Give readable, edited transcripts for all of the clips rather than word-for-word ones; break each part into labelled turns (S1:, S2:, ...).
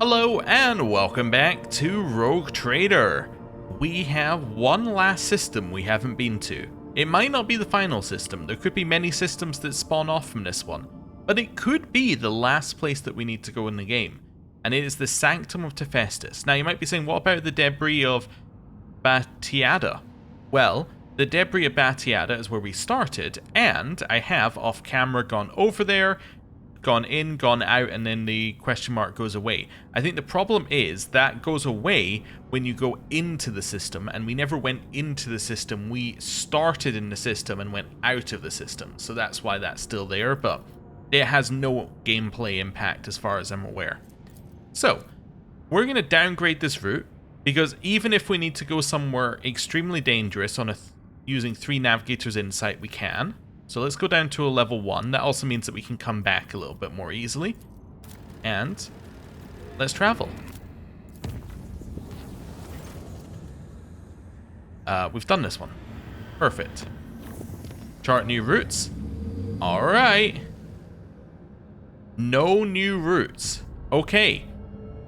S1: Hello and welcome back to Rogue Trader. We have one last system we haven't been to. It might not be the final system, there could be many systems that spawn off from this one, but it could be the last place that we need to go in the game, and it is the Sanctum of Tefestus. Now you might be saying, what about the debris of Batiada? Well, the debris of Batiada is where we started, and I have off camera gone over there, gone in, gone out, and then the question mark goes away. I think the problem is that goes away when you go into the system, and we never went into the system. We started in the system and went out of the system, so that's why that's still there, but it has no gameplay impact as far as I'm aware. So, we're going to downgrade this route, because even if we need to go somewhere extremely dangerous on using 3 Navigator's Insight, we can. So let's go down to a level 1. That also means that we can come back a little bit more easily. And let's travel. We've done this one. Perfect. Chart new routes. Alright. No new routes. Okay.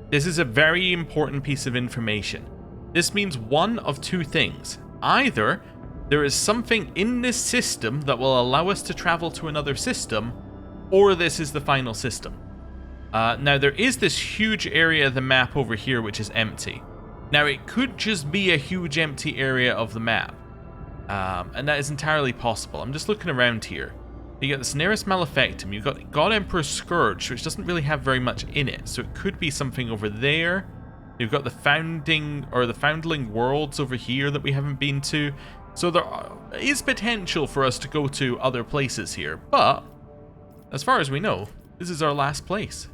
S1: This is a very important piece of information. This means one of two things. Either there is something in this system that will allow us to travel to another system, or this is the final system. Now, there is this huge area of the map over here which is empty. Now, it could just be a huge empty area of the map, and that is entirely possible. I'm just looking around here. You got the Cinerus Malefactum, you've got God Emperor's Scourge, which doesn't really have very much in it, so it could be something over there. You've got the Foundling Worlds over here that we haven't been to. So there is potential for us to go to other places here, but as far as we know, this is our last place.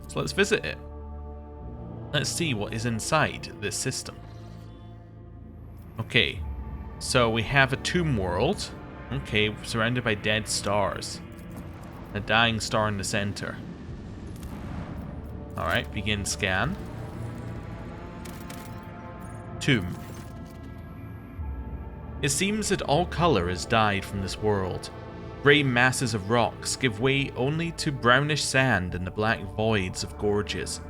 S1: So let's visit it. Let's see what is inside this system. Okay, so we have a tomb world. Okay, surrounded by dead stars. A dying star in the center. Alright, begin scan. Tomb. It seems that all colour has died from this world. Grey masses of rocks give way only to brownish sand and the black voids of gorges.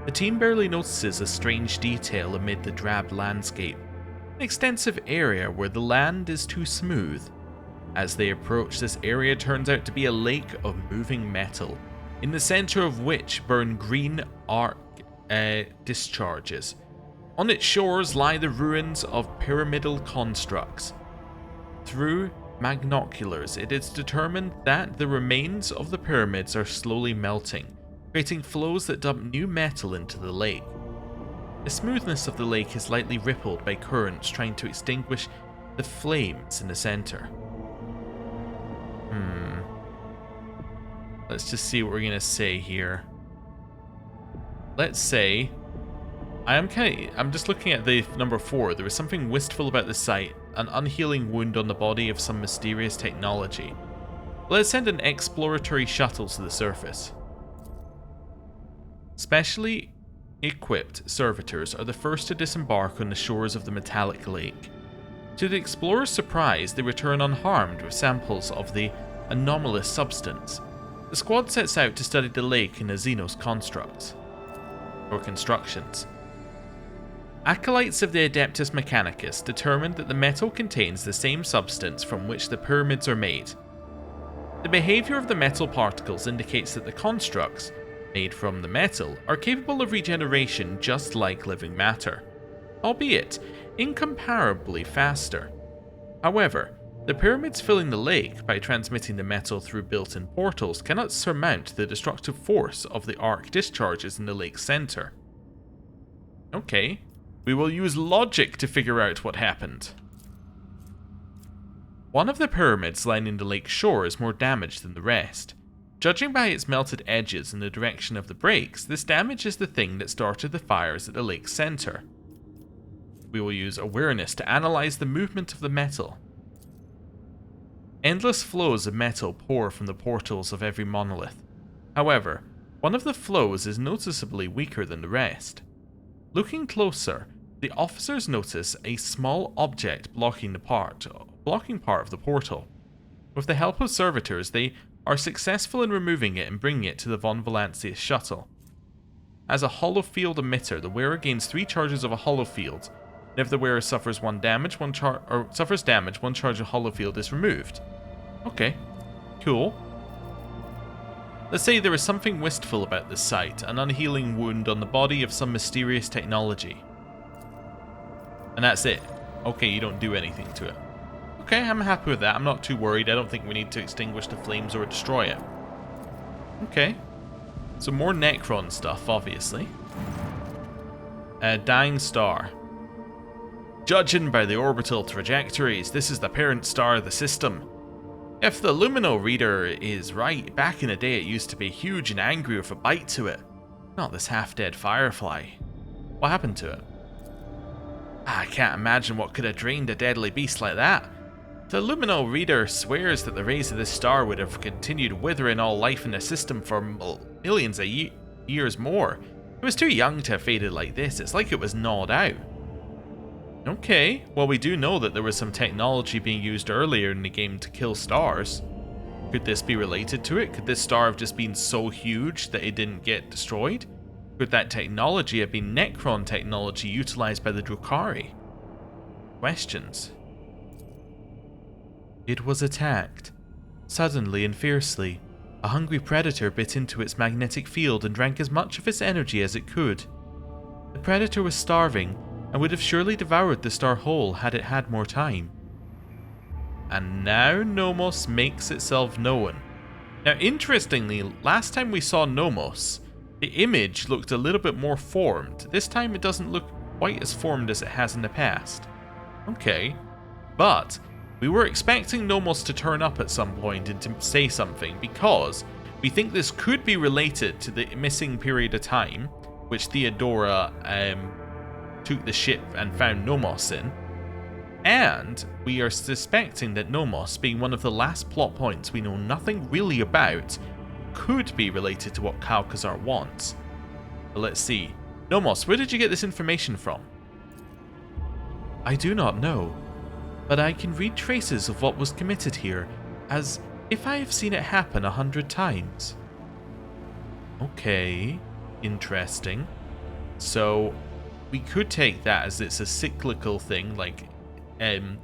S1: The team barely notices a strange detail amid the drab landscape, an extensive area where the land is too smooth. As they approach, this area turns out to be a lake of moving metal, in the centre of which burn green arc discharges. On its shores lie the ruins of pyramidal constructs. Through magnoculars, it is determined that the remains of the pyramids are slowly melting, creating flows that dump new metal into the lake. The smoothness of the lake is lightly rippled by currents trying to extinguish the flames in the centre. Let's just see what we're going to say here. Let's say... I'm just looking at the number 4. There was something wistful about the sight, an unhealing wound on the body of some mysterious technology. Let's send an exploratory shuttle to the surface. Specially equipped servitors are the first to disembark on the shores of the metallic lake. To the explorer's surprise, they return unharmed with samples of the anomalous substance. The squad sets out to study the lake and the Xenos constructs, or constructions. Acolytes of the Adeptus Mechanicus determined that the metal contains the same substance from which the pyramids are made. The behaviour of the metal particles indicates that the constructs, made from the metal, are capable of regeneration just like living matter, albeit incomparably faster. However, the pyramids filling the lake by transmitting the metal through built-in portals cannot surmount the destructive force of the arc discharges in the lake's centre. Okay. We will use logic to figure out what happened. One of the pyramids lining the lake shore is more damaged than the rest. Judging by its melted edges in the direction of the breaks, this damage is the thing that started the fires at the lake's centre. We will use awareness to analyse the movement of the metal. Endless flows of metal pour from the portals of every monolith. However, one of the flows is noticeably weaker than the rest. Looking closer, the officers notice a small object blocking part of the portal. With the help of servitors, they are successful in removing it and bringing it to the Von Valancius shuttle. As a hollow field emitter, the wearer gains 3 charges of a hollow field. And if the wearer suffers damage, one charge of hollow field is removed. Okay, cool. Let's say there is something wistful about this site, an unhealing wound on the body of some mysterious technology. And that's it. Okay, you don't do anything to it. Okay, I'm happy with that. I'm not too worried. I don't think we need to extinguish the flames or destroy it. Okay. So more Necron stuff, obviously. Dying star. Judging by the orbital trajectories, this is the parent star of the system. If the Lumino reader is right, back in the day it used to be huge and angry with a bite to it. Not this half-dead firefly. What happened to it? I can't imagine what could have drained a deadly beast like that. The Lumino reader swears that the rays of this star would have continued withering all life in the system for millions of years more. It was too young to have faded like this. It's like it was gnawed out. Okay, well we do know that there was some technology being used earlier in the game to kill stars. Could this be related to it? Could this star have just been so huge that it didn't get destroyed? Could that technology have been Necron technology utilized by the Drukhari? Questions. It was attacked. Suddenly and fiercely, a hungry predator bit into its magnetic field and drank as much of its energy as it could. The predator was starving and would have surely devoured the star whole had it had more time. And now Nomos makes itself known. Now interestingly, last time we saw Nomos, the image looked a little bit more formed. This time it doesn't look quite as formed as it has in the past. Okay, but we were expecting Nomos to turn up at some point and to say something, because we think this could be related to the missing period of time, which Theodora took the ship and found Nomos in. And we are suspecting that Nomos, being one of the last plot points we know nothing really about, could be related to what Kalkazar wants. But let's see. Nomos, where did you get this information from? I do not know, but I can read traces of what was committed here, as if I have seen it happen 100 times. Okay, interesting. So, we could take that as it's a cyclical thing, like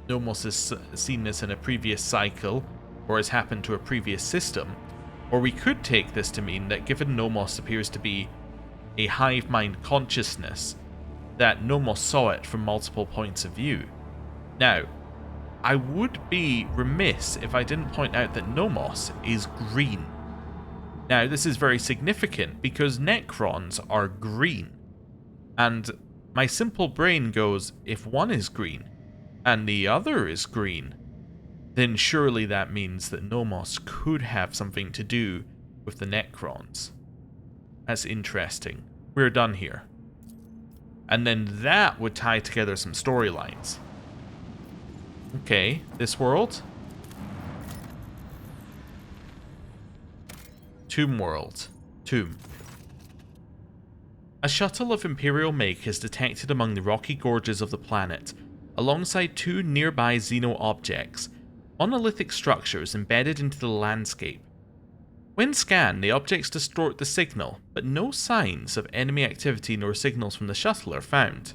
S1: Nomos has seen this in a previous cycle, or has happened to a previous system. Or we could take this to mean that given Nomos appears to be a hive mind consciousness, that Nomos saw it from multiple points of view. Now, I would be remiss if I didn't point out that Nomos is green. Now, this is very significant because Necrons are green. And my simple brain goes, if one is green and the other is green, then surely that means that Nomos could have something to do with the Necrons. That's interesting. We're done here. And then that would tie together some storylines. Okay, this world. Tomb world. Tomb. A shuttle of Imperial make is detected among the rocky gorges of the planet, alongside 2 nearby Xeno objects, monolithic structures embedded into the landscape. When scanned, the objects distort the signal, but no signs of enemy activity nor signals from the shuttle are found.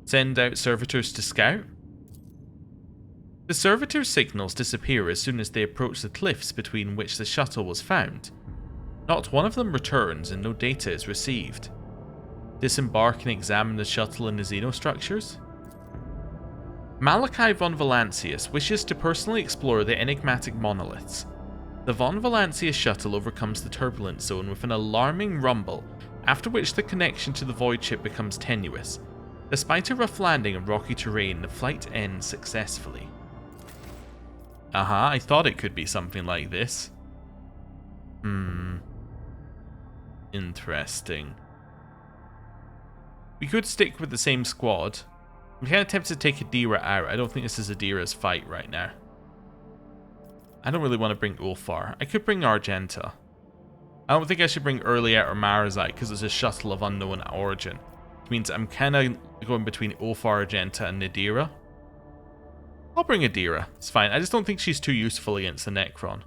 S1: Send out servitors to scout? The servitors' signals disappear as soon as they approach the cliffs between which the shuttle was found. Not one of them returns and no data is received. Disembark and examine the shuttle and the xenostructures? Malachi von Valancius wishes to personally explore the enigmatic monoliths. The von Valancius shuttle overcomes the turbulence zone with an alarming rumble, after which the connection to the voidship becomes tenuous. Despite a rough landing and rocky terrain, the flight ends successfully. I thought it could be something like this. Interesting. We could stick with the same squad. I'm kind of tempted to take Adira out. I don't think this is Adira's fight right now. I don't really want to bring Ulfar. I could bring Argenta. I don't think I should bring Urliet or Marazite because it's a shuttle of unknown origin. Which means I'm kind of going between Ulfar, Argenta, and Adira. I'll bring Adira. It's fine. I just don't think she's too useful against the Necron.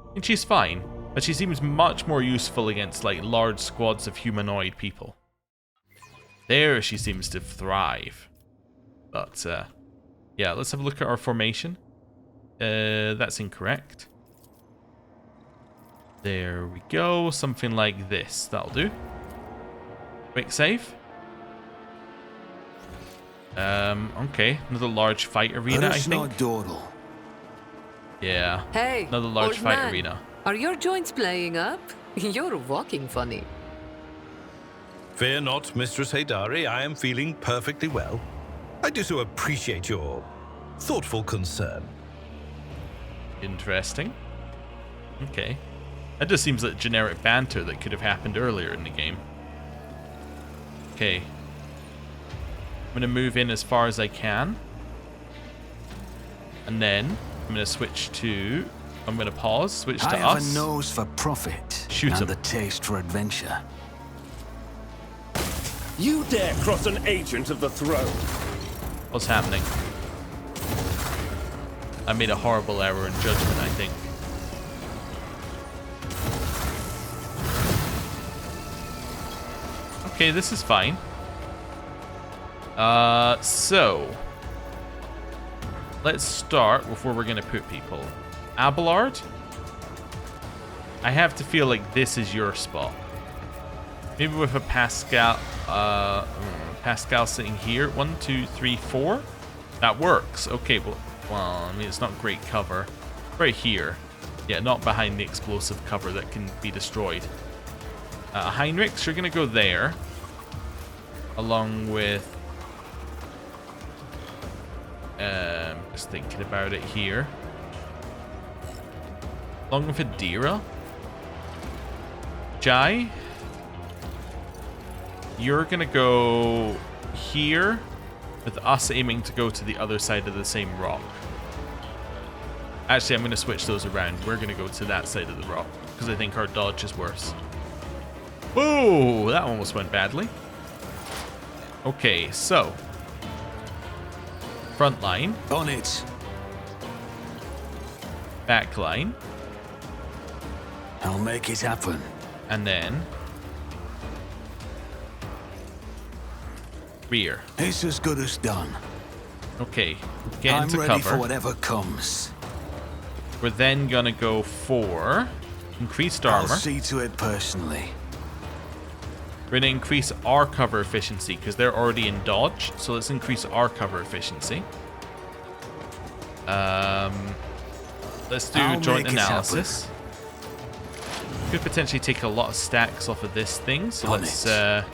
S1: I mean, she's fine. But she seems much more useful against like large squads of humanoid people. There she seems to thrive. But yeah, let's have a look at our formation. That's incorrect. There we go. Something like this. That'll do. Quick save. Okay. Another large fight arena, I think. Yeah.
S2: Hey,
S1: another large
S2: old
S1: fight
S2: man.
S1: arena.
S2: Are your joints playing up? You're walking funny.
S3: Fear not, Mistress Haydari. I am feeling perfectly well. I do so appreciate your thoughtful concern.
S1: Interesting. Okay. That just seems like generic banter that could have happened earlier in the game. Okay. I'm going to move in as far as I can. And then I'm going to switch to... I'm going to pause, switch to us.
S4: I have a nose for profit
S1: Shoot
S4: and
S1: him.
S4: the taste for adventure.
S5: You dare cross an agent of the throne?
S1: What's happening? I made a horrible error in judgment, I think. Okay, this is fine. So let's start with where we're gonna put people. Abelard? I have to feel like this is your spot. Maybe with a Pascal Pascal sitting here. 1, 2, 3, 4. That works. Okay, well I mean it's not great cover. Right here. Yeah, not behind the explosive cover that can be destroyed. Heinrichs, you're gonna go there. Along with just thinking about it here. Along with Adira. Jai, you're gonna go here with us aiming to go to the other side of the same rock. Actually, I'm gonna switch those around. We're gonna go to that side of the rock because I think our dodge is worse. Whoa, that almost went badly. Okay, so front line,
S4: On it.
S1: back line,
S4: I'll make it happen.
S1: and then rear.
S4: It's as good as done.
S1: Okay, get
S4: I'm
S1: into
S4: ready for
S1: cover.
S4: whatever comes.
S1: We're then gonna go for increased
S4: I'll
S1: armor.
S4: see to it personally.
S1: We're gonna increase our cover efficiency because they're already in dodge. So let's increase our cover efficiency. Let's do
S4: I'll
S1: joint
S4: make it
S1: analysis. Could potentially take a lot of stacks off of this thing. So
S4: On
S1: let's
S4: it.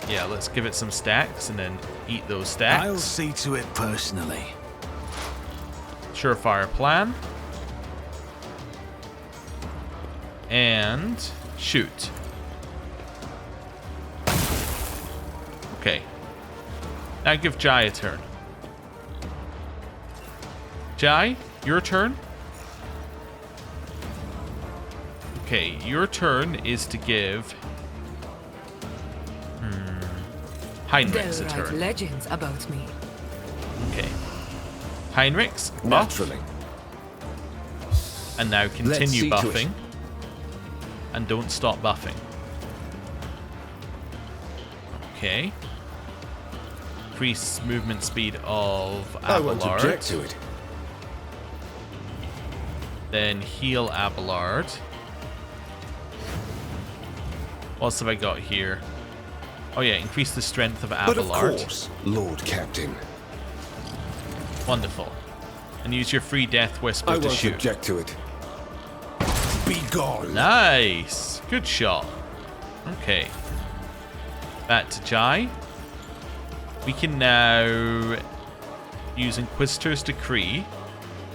S1: yeah, let's give it some stacks and then eat those
S4: I'll
S1: stacks.
S4: see to it personally.
S1: Surefire plan. And shoot. Okay. Now give Jai a turn. Jai, your turn. Okay, your turn is to give Heinrichs a
S2: There are
S1: turn.
S2: legends about me.
S1: Okay. Heinrichs, buff.
S5: Naturally.
S1: And now continue
S5: see to it.
S1: buffing. And don't stop buffing. Okay. Increase movement speed of
S5: I won't object
S1: Abelard.
S5: to it.
S1: Then heal Abelard. What else have I got here? Oh yeah, increase the strength of
S5: But of
S1: Abelard.
S5: course, Lord Captain.
S1: Wonderful. And use your free death whisper
S5: I
S1: to
S5: won't
S1: shoot.
S5: object to it. Be gone.
S1: Nice. Good shot. Okay. Back to Jai. We can now use Inquisitor's Decree,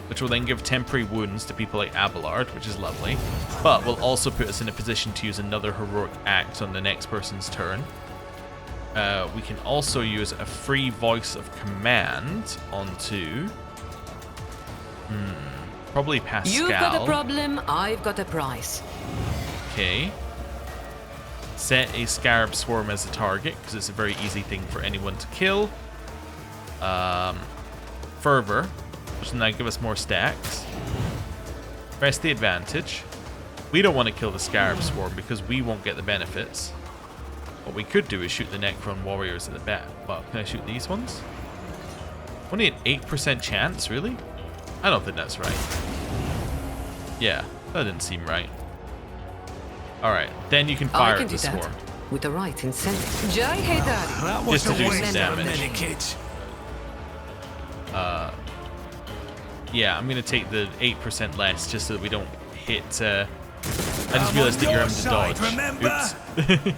S1: which will then give temporary wounds to people like Abelard, which is lovely, but will also put us in a position to use another heroic act on the next person's turn. We can also use a free voice of command onto probably Pascal.
S2: You've got a problem, I've got a price.
S1: Okay. Set a Scarab Swarm as a target, because it's a very easy thing for anyone to kill. Fervor, which will now give us more stacks. Press the advantage. We don't want to kill the Scarab Swarm because we won't get the benefits. What we could do is shoot the Necron Warriors at the back. Well, can I shoot these ones? Only an 8% chance, really? I don't think that's right. Yeah, that didn't seem right. Alright, then you can fire at the Swarm.
S2: With the right incentive. Jai Haydari.
S4: That
S1: Just to
S4: was
S1: do
S4: a
S1: some
S4: waste of
S1: damage.
S4: medikit.
S1: Yeah, I'm going to take the 8% less just so that we don't hit... I just realized that you're having to dodge. Oops.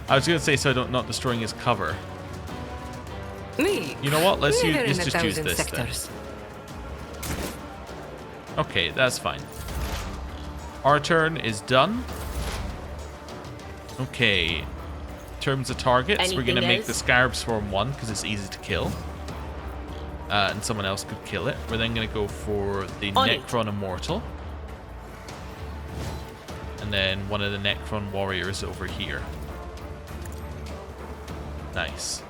S1: I was going to say so not destroying his cover.
S2: Me.
S1: You know what? Let's
S2: Neither in
S1: just
S2: a
S1: use
S2: thousand
S1: this
S2: sectors.
S1: then. Okay, that's fine. Our turn is done. Okay. In terms of targets, we're going to make the Scarab Swarm 1 because it's easy to kill. And someone else could kill it. We're then going to go for the Necron Immortal. And then one of the Necron Warriors over here. Nice.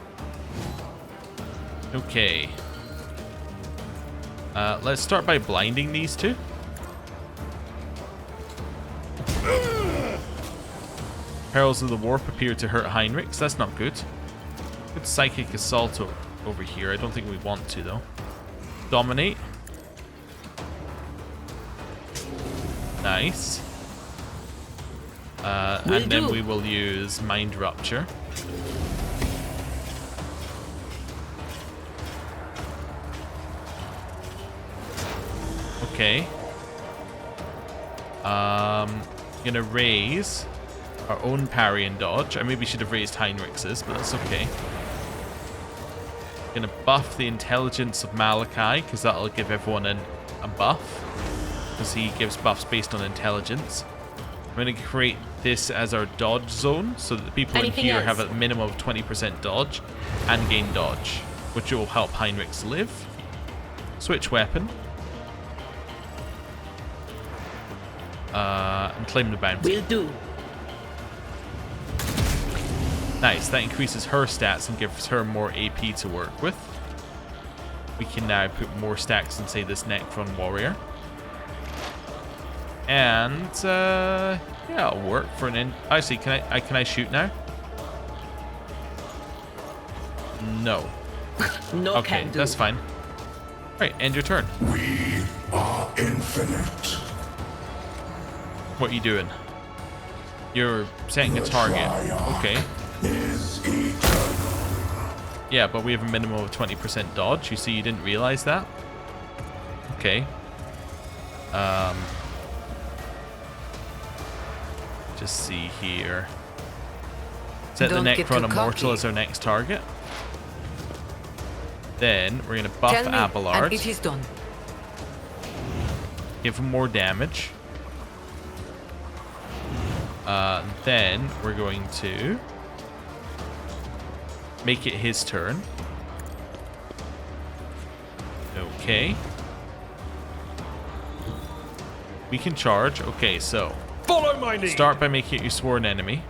S1: Okay. Let's start by blinding these two. Perils of the Warp appear to hurt Heinrichs. That's not good. Good Psychic Assault over here. I don't think we want to, though. Dominate. Nice. And then we will use Mind Rupture. Okay. Gonna raise our own parry and dodge. I maybe should have raised Heinrich's, but that's okay. Gonna buff the intelligence of Malachi, because that'll give everyone a buff. Because he gives buffs based on intelligence. I'm gonna create this as our dodge zone, so that the people in here have a minimum of 20% dodge and gain dodge, which will help Heinrich's live. Switch weapon. And claim the bounty.
S6: Will do.
S1: Nice, that increases her stats and gives her more AP to work with. We can now put more stacks in, say, this Necron Warrior. And, yeah, it'll work for an... Actually, can I shoot now? No.
S6: No
S1: Okay,
S6: can do.
S1: that's fine. Right, end your turn.
S5: We are infinite.
S1: What are you doing? You're setting a target. Okay.
S5: Is eternal.
S1: Yeah, but we have a minimum of 20% dodge. You see, you didn't realize that? Okay. Just see here. Set the Necron Immortal as our next target. Then we're going to buff
S2: Tell me,
S1: Abelard.
S2: and it is done.
S1: Give him more damage. Then we're going to make it his turn. Okay. We can charge. Okay, so
S5: Follow my lead.
S1: start by making it your sworn enemy.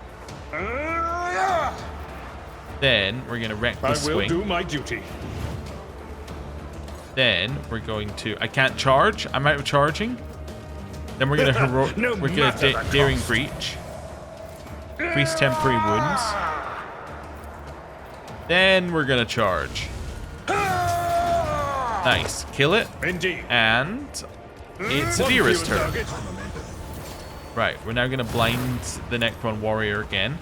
S1: Then we're going to wreck the
S5: I will
S1: swing.
S5: do my duty.
S1: Then we're going to... I can't charge. I'm out of charging. Then we're going to
S5: No
S1: we're going
S5: matter
S1: to
S5: the
S1: daring
S5: cost.
S1: breach. Increase temporary wounds. Then we're going to charge. Nice. Kill it.
S5: Indeed.
S1: And it's Adira's turn. Right, we're now going to blind the Necron Warrior again.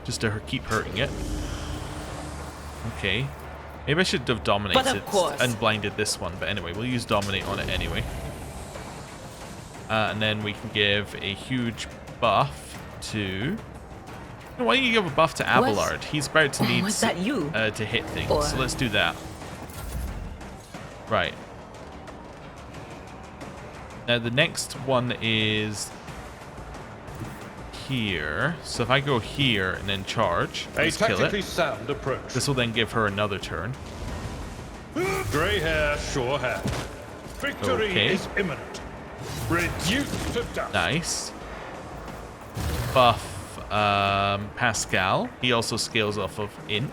S1: Just to keep hurting it. Okay. Maybe I should have dominated and blinded this one. But anyway, we'll use dominate on it anyway. And then we can give a huge buff to... Why don't you give a buff to Abelard? He's about to need
S6: Was that you?
S1: to hit things.
S6: Or-
S1: So let's do that. Right. Now the next one is here. So if I go here and then charge,
S5: A
S1: let's kill
S5: tactically
S1: it.
S5: sound approach.
S1: This will then give her another turn.
S5: Grey hair, sure hair. Victory
S1: Okay.
S5: is imminent. Reduced to dust.
S1: Nice. Buff Pascal. He also scales off of Int.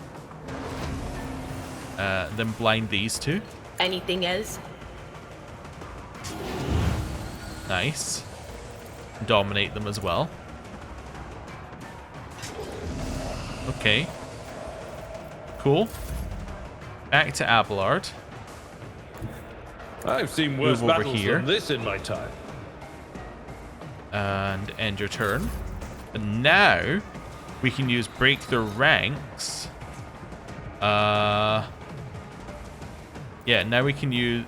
S1: Then blind these two.
S6: Anything else?
S1: Nice. dominate them as well. Okay. Cool. Back to Abelard.
S5: I've seen worse
S1: Move over
S5: battles
S1: here.
S5: than this in my time.
S1: And end your turn. And now we can use break their ranks. Yeah, now we can use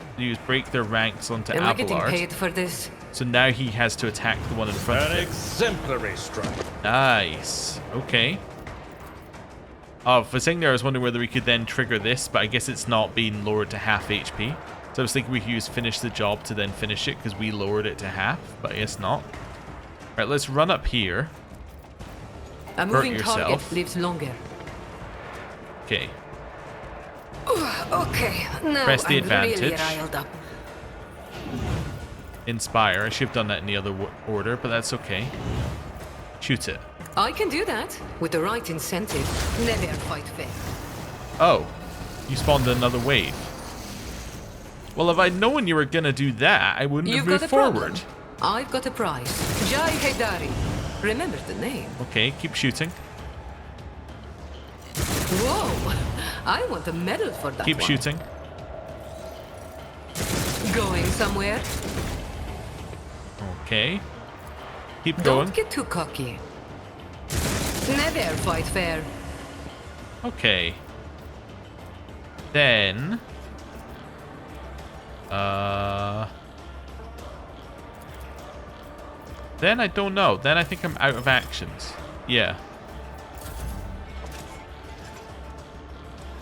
S1: break their ranks onto
S2: Am I getting
S1: Abelard.
S2: paid for this?
S1: So now he has to attack the one in front of
S5: An
S1: him.
S5: exemplary strike.
S1: Nice. Okay. Oh, for a second there, I was wondering whether we could then trigger this, but I guess it's not being lowered to half HP. So I was thinking we could use finish the job to then finish it, because we lowered it to half, but I guess not. Alright, let's run up here.
S2: A moving
S1: yourself.
S2: target lives longer.
S1: Okay.
S2: Okay, now
S1: Press the
S2: I'm really
S1: advantage.
S2: riled up.
S1: Inspire. I should have done that in the other order, but that's okay. Shoot it.
S2: I can do that with the right incentive. Never fight fair.
S1: Oh. You spawned another wave. Well, if I'd known you were going to do that, I wouldn't
S2: You've
S1: have
S2: got
S1: moved
S2: a problem.
S1: forward.
S2: I've got a prize. Jai Haidari. Remember the name.
S1: Okay, keep shooting.
S2: Whoa! I want a medal for that
S1: Keep
S2: one.
S1: shooting.
S2: Going somewhere?
S1: Okay. Keep going.
S2: Don't get too cocky. Never fight fair.
S1: Okay. Then... Then I don't know. Then I think I'm out of actions. Yeah.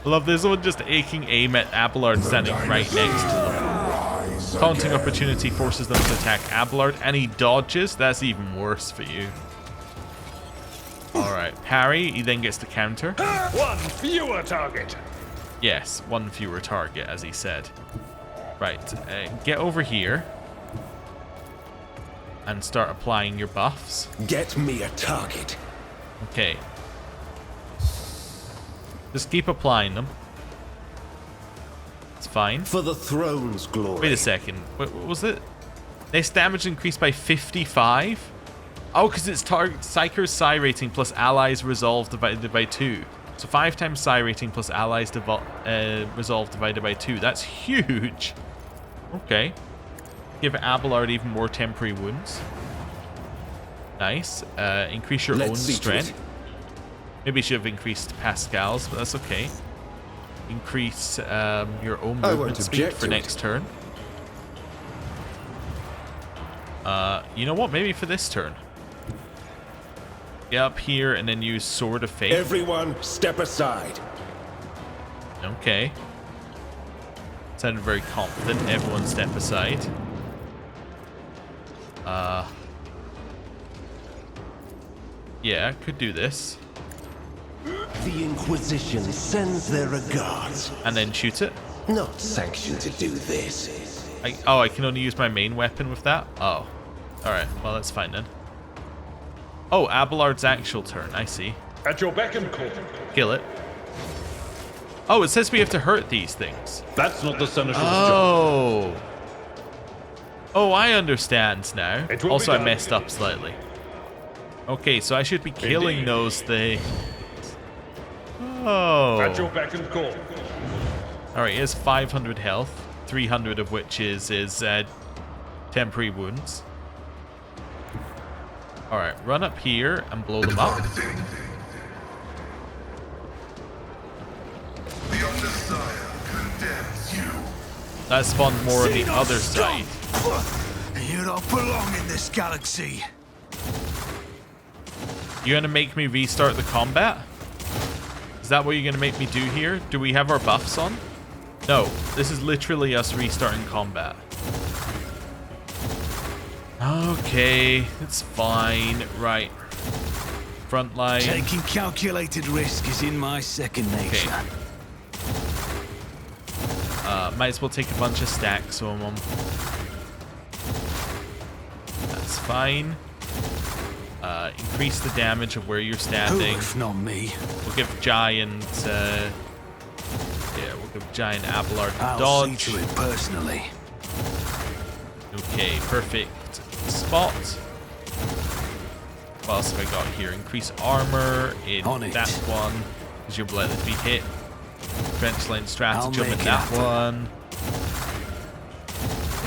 S1: I love this one just aching aim at Abelard standing right next to them. Taunting opportunity forces them to attack Abelard, and he dodges. That's even worse for you. Alright, parry. He then gets to counter.
S5: One fewer target.
S1: Yes, one fewer target, as he said. Right, get over here. And start applying your buffs.
S6: Get me a target.
S1: Okay. Just keep applying them. It's fine.
S6: For the throne's glory.
S1: Wait a second. What was it? Next damage increased by 55? Oh, because it's Psyker's Psi rating plus allies resolve divided by 2. So 5 times Psi rating plus allies resolve divided by 2. That's huge. Okay. Give Abelard even more temporary wounds. Nice. Increase your own strength. Maybe you should have increased Pascal's, but that's okay. Increase your own movement speed for next turn. You know what? Maybe for this turn. Get up here and then use Sword of Fate.
S6: Everyone, step aside.
S1: Okay. Sounded very confident. Everyone step aside. Yeah, could do this.
S6: The Inquisition sends their regards.
S1: And then shoot it.
S6: Not sanctioned to do this.
S1: I can only use my main weapon with that? Oh. Alright, well that's fine then. Oh, Abelard's actual turn, I see.
S5: At your beck and call.
S1: Kill it. Oh, it says we have to hurt these things.
S5: That's not the Seneschal's job.
S1: Oh. Oh, I understand now.
S5: It will
S1: Also,
S5: be
S1: I
S5: done.
S1: messed up slightly. Okay, so I should be killing
S5: Indeed.
S1: those things. Oh.
S5: At your beck and call.
S1: Alright, he has 500 health, 300 of which is temporary wounds. Alright, run up here and blow them up. That spawned more on the other side.
S4: You don't belong in this galaxy.
S1: You gonna make me restart the combat? Is that what you're gonna make me do here? Do we have our buffs on? No, this is literally us restarting combat. Okay, it's fine. Right. Front line.
S4: Taking calculated risk is in my second nature.
S1: Okay. Might as well take a bunch of stacks on them. That's fine. Increase the damage of where you're
S4: Who,
S1: standing.
S4: if not me?
S1: We'll give Giant, yeah, we'll give Giant Abelard
S4: I'll
S1: dodge.
S4: see to it personally.
S1: Okay, perfect spot. What else have I got here? Increase armor in
S4: On it.
S1: that one, because you're likely to be hit. Trench line stratagem in
S4: make it
S1: that
S4: happen.
S1: one.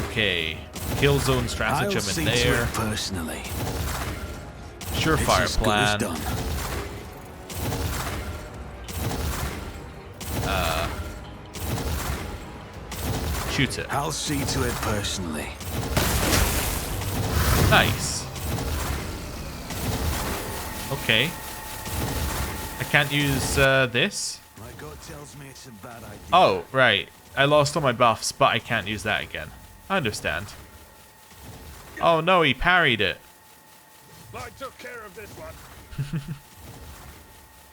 S1: Okay. Kill zone
S4: I'll
S1: stratagem
S4: see
S1: in
S4: to
S1: there.
S4: it personally.
S1: Surefire
S4: It's as good as
S1: plan.
S4: done.
S1: Shoot it.
S4: I'll see to it personally.
S1: Nice. Okay. I can't use this.
S4: My gut tells me it's a bad idea.
S1: Oh, right. I lost all my buffs, but I can't use that again. I understand. Oh no, he parried it.
S5: I took care of this one.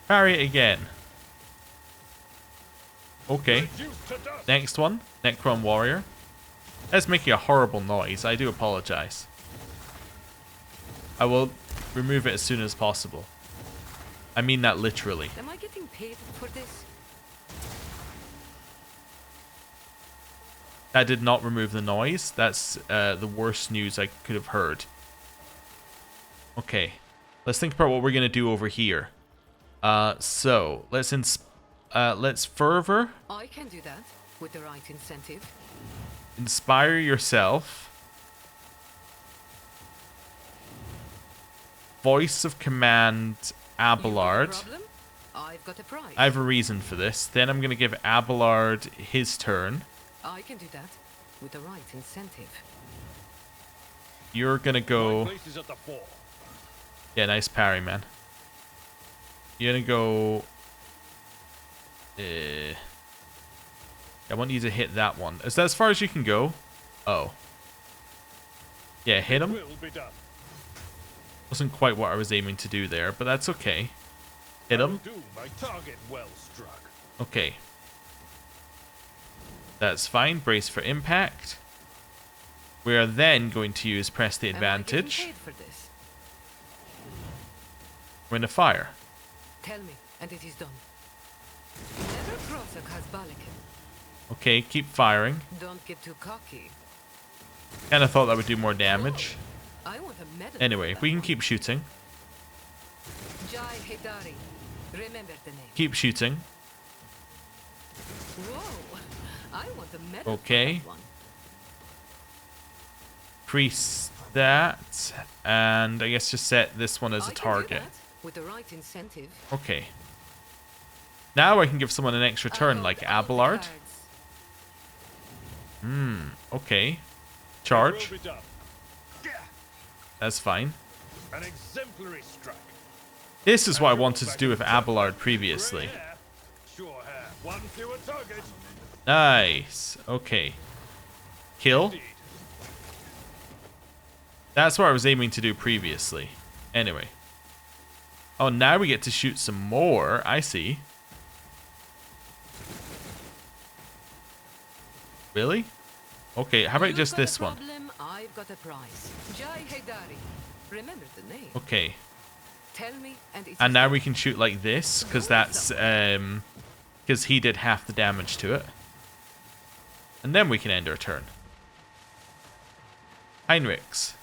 S1: Parry it again. Okay.
S5: Reduced to dust.
S1: Next one. Necron Warrior. That's making a horrible noise. I do apologize. I will remove it as soon as possible. I mean that literally.
S2: Am I getting paid for this?
S1: That did not remove the noise. That's the worst news I could have heard. Okay. Let's think about what we're going to do over here. So, let's fervor.
S2: I can do that with the right incentive.
S1: Inspire yourself. Voice of command
S2: You got a
S1: Abelard.
S2: problem? I've got a prize.
S1: I have a reason for this. Then I'm going to give Abelard his turn.
S2: I can do that with the right incentive.
S1: You're going to
S5: My
S1: go...
S5: place is at the fore.
S1: Yeah, nice parry, man. You're going to go... I want you to hit that one. Is that as far as you can go? Oh. Yeah, hit him.
S5: Will be done.
S1: Wasn't quite what I was aiming to do there, but that's okay. Hit him.
S5: Do my target well struck.
S1: Okay. That's fine. Brace for impact. We are then going to use press the
S2: Am I getting
S1: advantage.
S2: paid for this?
S1: We're going to fire.
S2: Tell me, and it is done. Never cross a Kazbalikin.
S1: Okay, keep firing.
S2: Don't get too cocky.
S1: Kind of thought that would do more damage.
S2: I want a medal.
S1: Anyway,
S2: for
S1: we
S2: that
S1: can
S2: one.
S1: keep shooting.
S2: Jai Hedari. Remember the name.
S1: Keep shooting.
S2: Whoa! I want a medal.
S1: Okay.
S2: For that one.
S1: Increase that. And I guess just set this one as
S2: I
S1: a
S2: can do
S1: target.
S2: that with the right incentive.
S1: Okay. Now I can give someone an extra turn,
S2: Hold
S1: like
S2: all the
S1: Abelard.
S2: cards.
S1: Okay.
S5: Will
S1: Charge.
S5: be done.
S1: That's fine.
S5: An exemplary strike.
S1: This is what I wanted to do with Abelard previously.
S5: Grey hair. Sure hair. One fewer target.
S1: Nice. Okay. Kill.
S5: Indeed.
S1: That's what I was aiming to do previously. Anyway. Oh, now we get to shoot some more. I see. Really? Okay, how about
S2: You've
S1: just
S2: got a
S1: this one?
S2: problem, I've got a prize. Jai Hedari. Remember the name.
S1: Okay.
S2: Tell me, and it
S1: And
S2: is
S1: now
S2: done.
S1: we can shoot like this, because that's, because he did half the damage to it. And then we can end our turn. Heinrichs.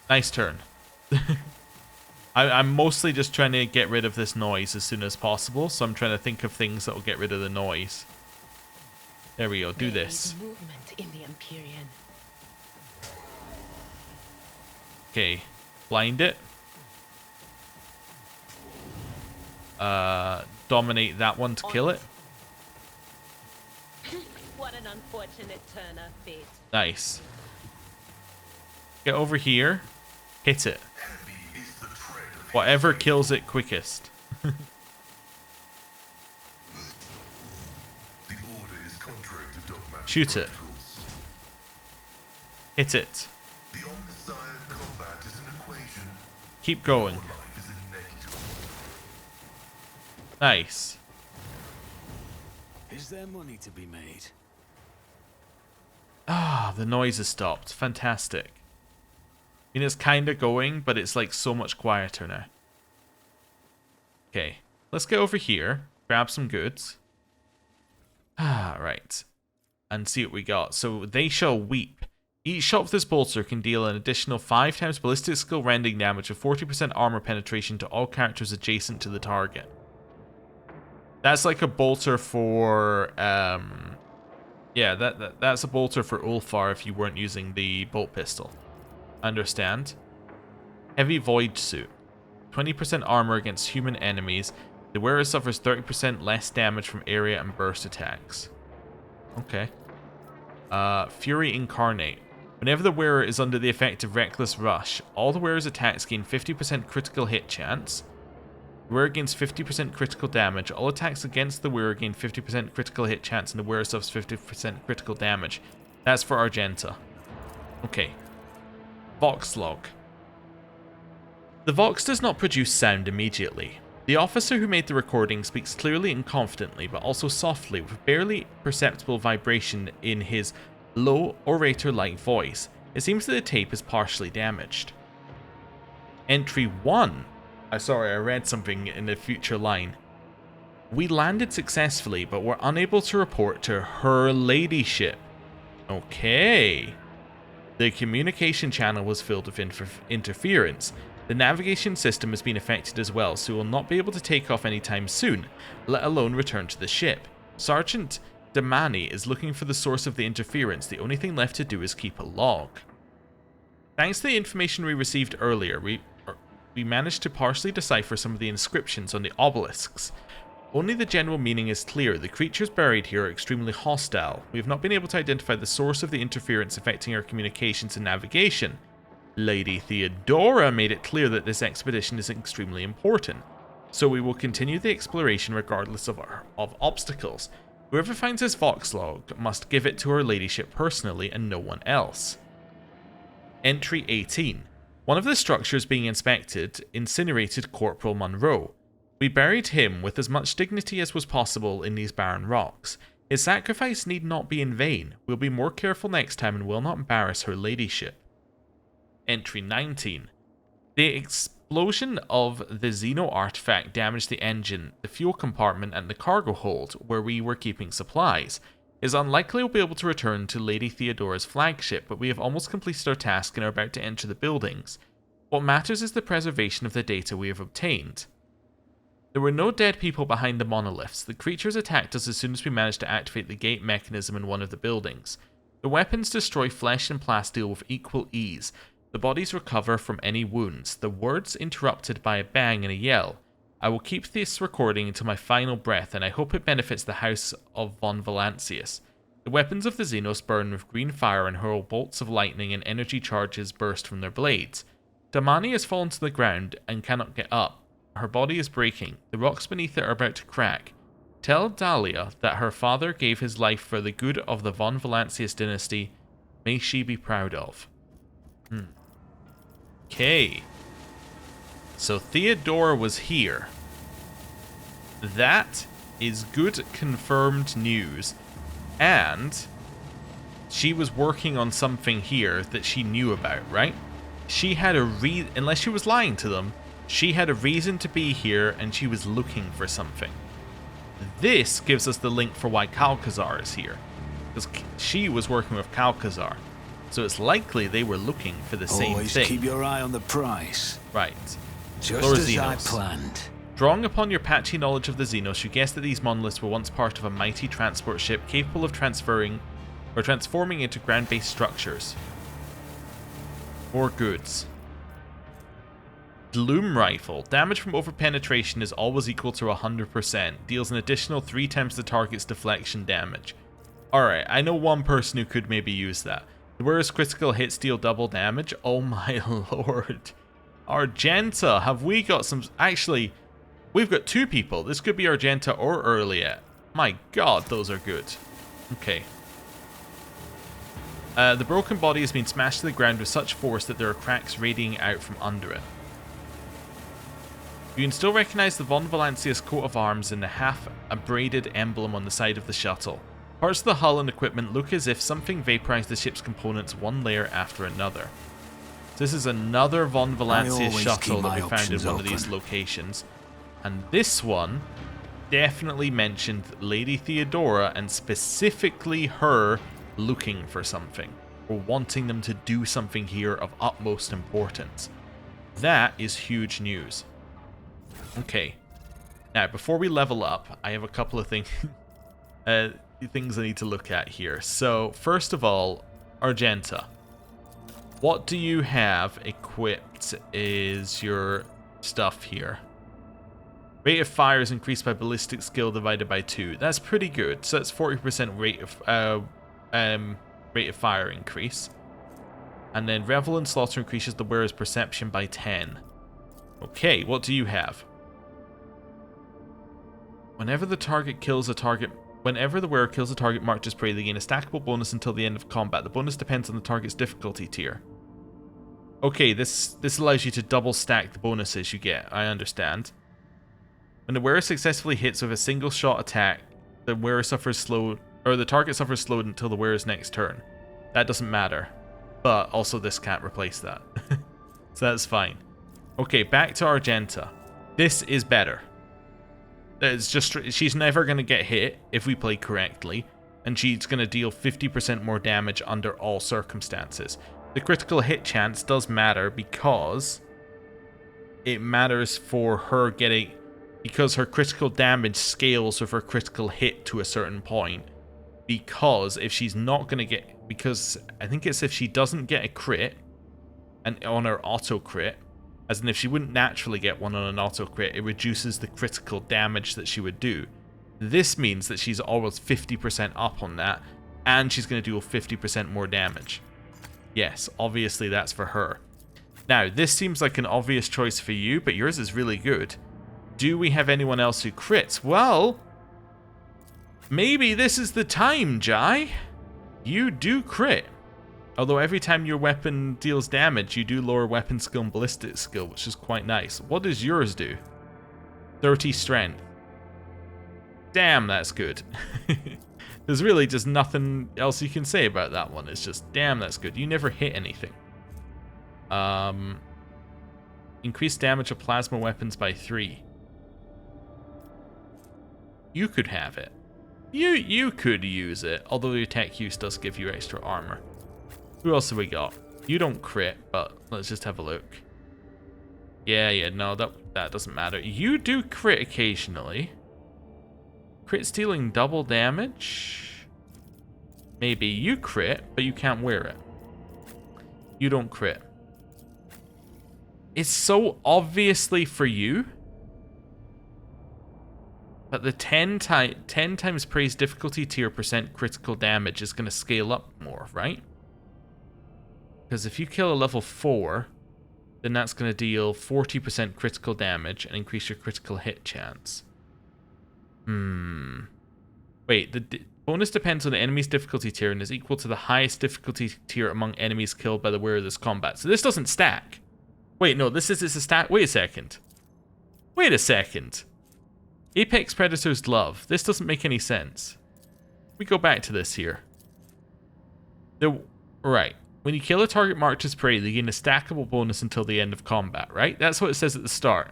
S1: Nice turn. I'm mostly just trying to get rid of this noise as soon as possible, so I'm trying to think of things that will get rid of the noise. There we go, do
S2: There
S1: this.
S2: is movement in the Imperium.
S1: Okay, blind it. Dominate that one to kill it.
S7: What an unfortunate turn of fate.
S1: Nice. Get over here. Hit it. Whatever kills it quickest. Shoot it. Hit it. Keep going. Nice.
S4: Is there money to be made?
S1: Ah, the noise has stopped. Fantastic. I mean, it's kind of going, but it's like so much quieter now. Okay, let's get over here, grab some goods. Ah, right. And see what we got. So, they shall weep. Each shot of this bolter can deal an additional 5 times ballistic skill rending damage with 40% armor penetration to all characters adjacent to the target. That's like a bolter for, yeah, that's a bolter for Ulfar if you weren't using the bolt pistol. Understand? Heavy void suit. 20% armor against human enemies. The wearer suffers 30% less damage from area and burst attacks. Okay. Fury Incarnate. Whenever the wearer is under the effect of Reckless Rush, all the wearer's attacks gain 50% critical hit chance. The wearer gains 50% critical damage. All attacks against the wearer gain 50% critical hit chance, and the wearer suffers 50% critical damage. That's for Argenta. Okay. Vox log. The Vox does not produce sound immediately. The officer who made the recording speaks clearly and confidently, but also softly, with barely perceptible vibration in his low, orator-like voice. It seems that the tape is partially damaged. Entry 1. Sorry, I read something in the future line. We landed successfully, but were unable to report to her ladyship. Okay. The communication channel was filled with interference. The navigation system has been affected as well, so we will not be able to take off anytime soon, let alone return to the ship. Sergeant Damani is looking for the source of the interference. The only thing left to do is keep a log. Thanks to the information we received earlier, we managed to partially decipher some of the inscriptions on the obelisks. Only the general meaning is clear. The creatures buried here are extremely hostile. We have not been able to identify the source of the interference affecting our communications and navigation. Lady Theodora made it clear that this expedition is extremely important, so we will continue the exploration regardless of obstacles. Whoever finds this Vox log must give it to her ladyship personally and no one else. Entry 18. One of the structures being inspected incinerated Corporal Monroe. We buried him with as much dignity as was possible in these barren rocks. His sacrifice need not be in vain. We'll be more careful next time and will not embarrass her ladyship. Entry 19. The explosion of the Xeno artifact damaged the engine, the fuel compartment, and the cargo hold, where we were keeping supplies. It is unlikely we'll be able to return to Lady Theodora's flagship, but we have almost completed our task and are about to enter the buildings. What matters is the preservation of the data we have obtained. There were no dead people behind the monoliths. The creatures attacked us as soon as we managed to activate the gate mechanism in one of the buildings. The weapons destroy flesh and plasteel with equal ease. The bodies recover from any wounds. The words interrupted by a bang and a yell. I will keep this recording until my final breath, and I hope it benefits the House of von Valancius. The weapons of the Xenos burn with green fire and hurl bolts of lightning, and energy charges burst from their blades. Damani has fallen to the ground and cannot get up. Her body is breaking. The rocks beneath it are about to crack. Tell Dahlia that her father gave his life for the good of the von Valancius dynasty. May she be proud of. Okay. So Theodora was here. That is good confirmed news. And she was working on something here that she knew about, right? She had a unless she was lying to them, she had a reason to be here and she was looking for something. This gives us the link for why Calcazar is here. Because she was working with Calcazar. So it's likely they were looking for the same
S4: Always
S1: thing.
S4: Keep your eye on the prize.
S1: Right.
S4: Just
S1: Lord
S4: as
S1: Xenos.
S4: I planned.
S1: Drawing upon your patchy knowledge of the Xenos, you guess that these monoliths were once part of a mighty transport ship capable of transforming into ground-based structures. Or goods. Gloom Rifle. Damage from overpenetration is always equal to 100%. Deals an additional 3 times the target's deflection damage. Alright, I know one person who could maybe use that. The wearer's critical hits deal double damage. Oh my lord. Argenta, have we got some... Actually, we've got 2 people. This could be Argenta or Earliet. My god, those are good. Okay. The broken body has been smashed to the ground with such force that there are cracks radiating out from under it. You can still recognize the von Valancius coat of arms and the half-abraded emblem on the side of the shuttle. Parts of the hull and equipment look as if something vaporized the ship's components one layer after another. This is another von Valancius shuttle that we found in one of these locations. And this one definitely mentioned Lady Theodora and specifically her looking for something. We're wanting them to do something here of utmost importance. That is huge news. Okay. Now, before we level up, I have a couple of things I need to look at here. So, first of all, Argenta. What do you have equipped is your stuff here. Rate of fire is increased by ballistic skill divided by 2. That's pretty good. So that's 40% rate of fire increase. And then Revel and Slaughter increases the wearer's perception by 10. Okay, what do you have? Whenever the wearer kills a target marked as prey, they gain a stackable bonus until the end of combat. The bonus depends on the target's difficulty tier. Okay, this allows you to double stack the bonuses you get. I understand. When the wearer successfully hits with a single shot attack, the target suffers slowed until the wearer's next turn. That doesn't matter. But also this can't replace that. So that's fine. Okay, back to Argenta. This is better. It's just, she's never going to get hit if we play correctly, and she's going to deal 50% more damage under all circumstances. The critical hit chance does matter because it matters for her getting, because her critical damage scales with her critical hit to a certain point. Because if she's not going to get, because I think it's if she doesn't get a crit and on her auto crit, as in if she wouldn't naturally get one on an auto crit, it reduces the critical damage that she would do. This means that she's always 50% up on that, and she's going to do 50% more damage. Yes, obviously that's for her. Now, this seems like an obvious choice for you, but yours is really good. Do we have anyone else who crits? Well, maybe this is the time, Jai. You do crit. Although every time your weapon deals damage, you do lower weapon skill and ballistic skill, which is quite nice. What does yours do? 30 strength. Damn, that's good. There's really just nothing else you can say about that one. It's just, damn, that's good. You never hit anything. Increased damage of plasma weapons by 3. You could have it. You could use it, although your tech use does give you extra armor. Who else have we got? You don't crit, but let's just have a look. Yeah, no, that doesn't matter. You do crit occasionally. Crit stealing double damage? Maybe. You crit, but you can't wear it. You don't crit. It's so obviously for you. But the 10 times praise difficulty tier percent critical damage is going to scale up more, right? Because if you kill a level 4, then that's going to deal 40% critical damage and increase your critical hit chance. Wait, the bonus depends on the enemy's difficulty tier and is equal to the highest difficulty tier among enemies killed by the wearer of this combat. So this doesn't stack. Wait, no, it's a stack. Wait a second. Apex Predator's Glove. This doesn't make any sense. We go back to this here. Right. When you kill a target marked as prey, they gain a stackable bonus until the end of combat, right? That's what it says at the start.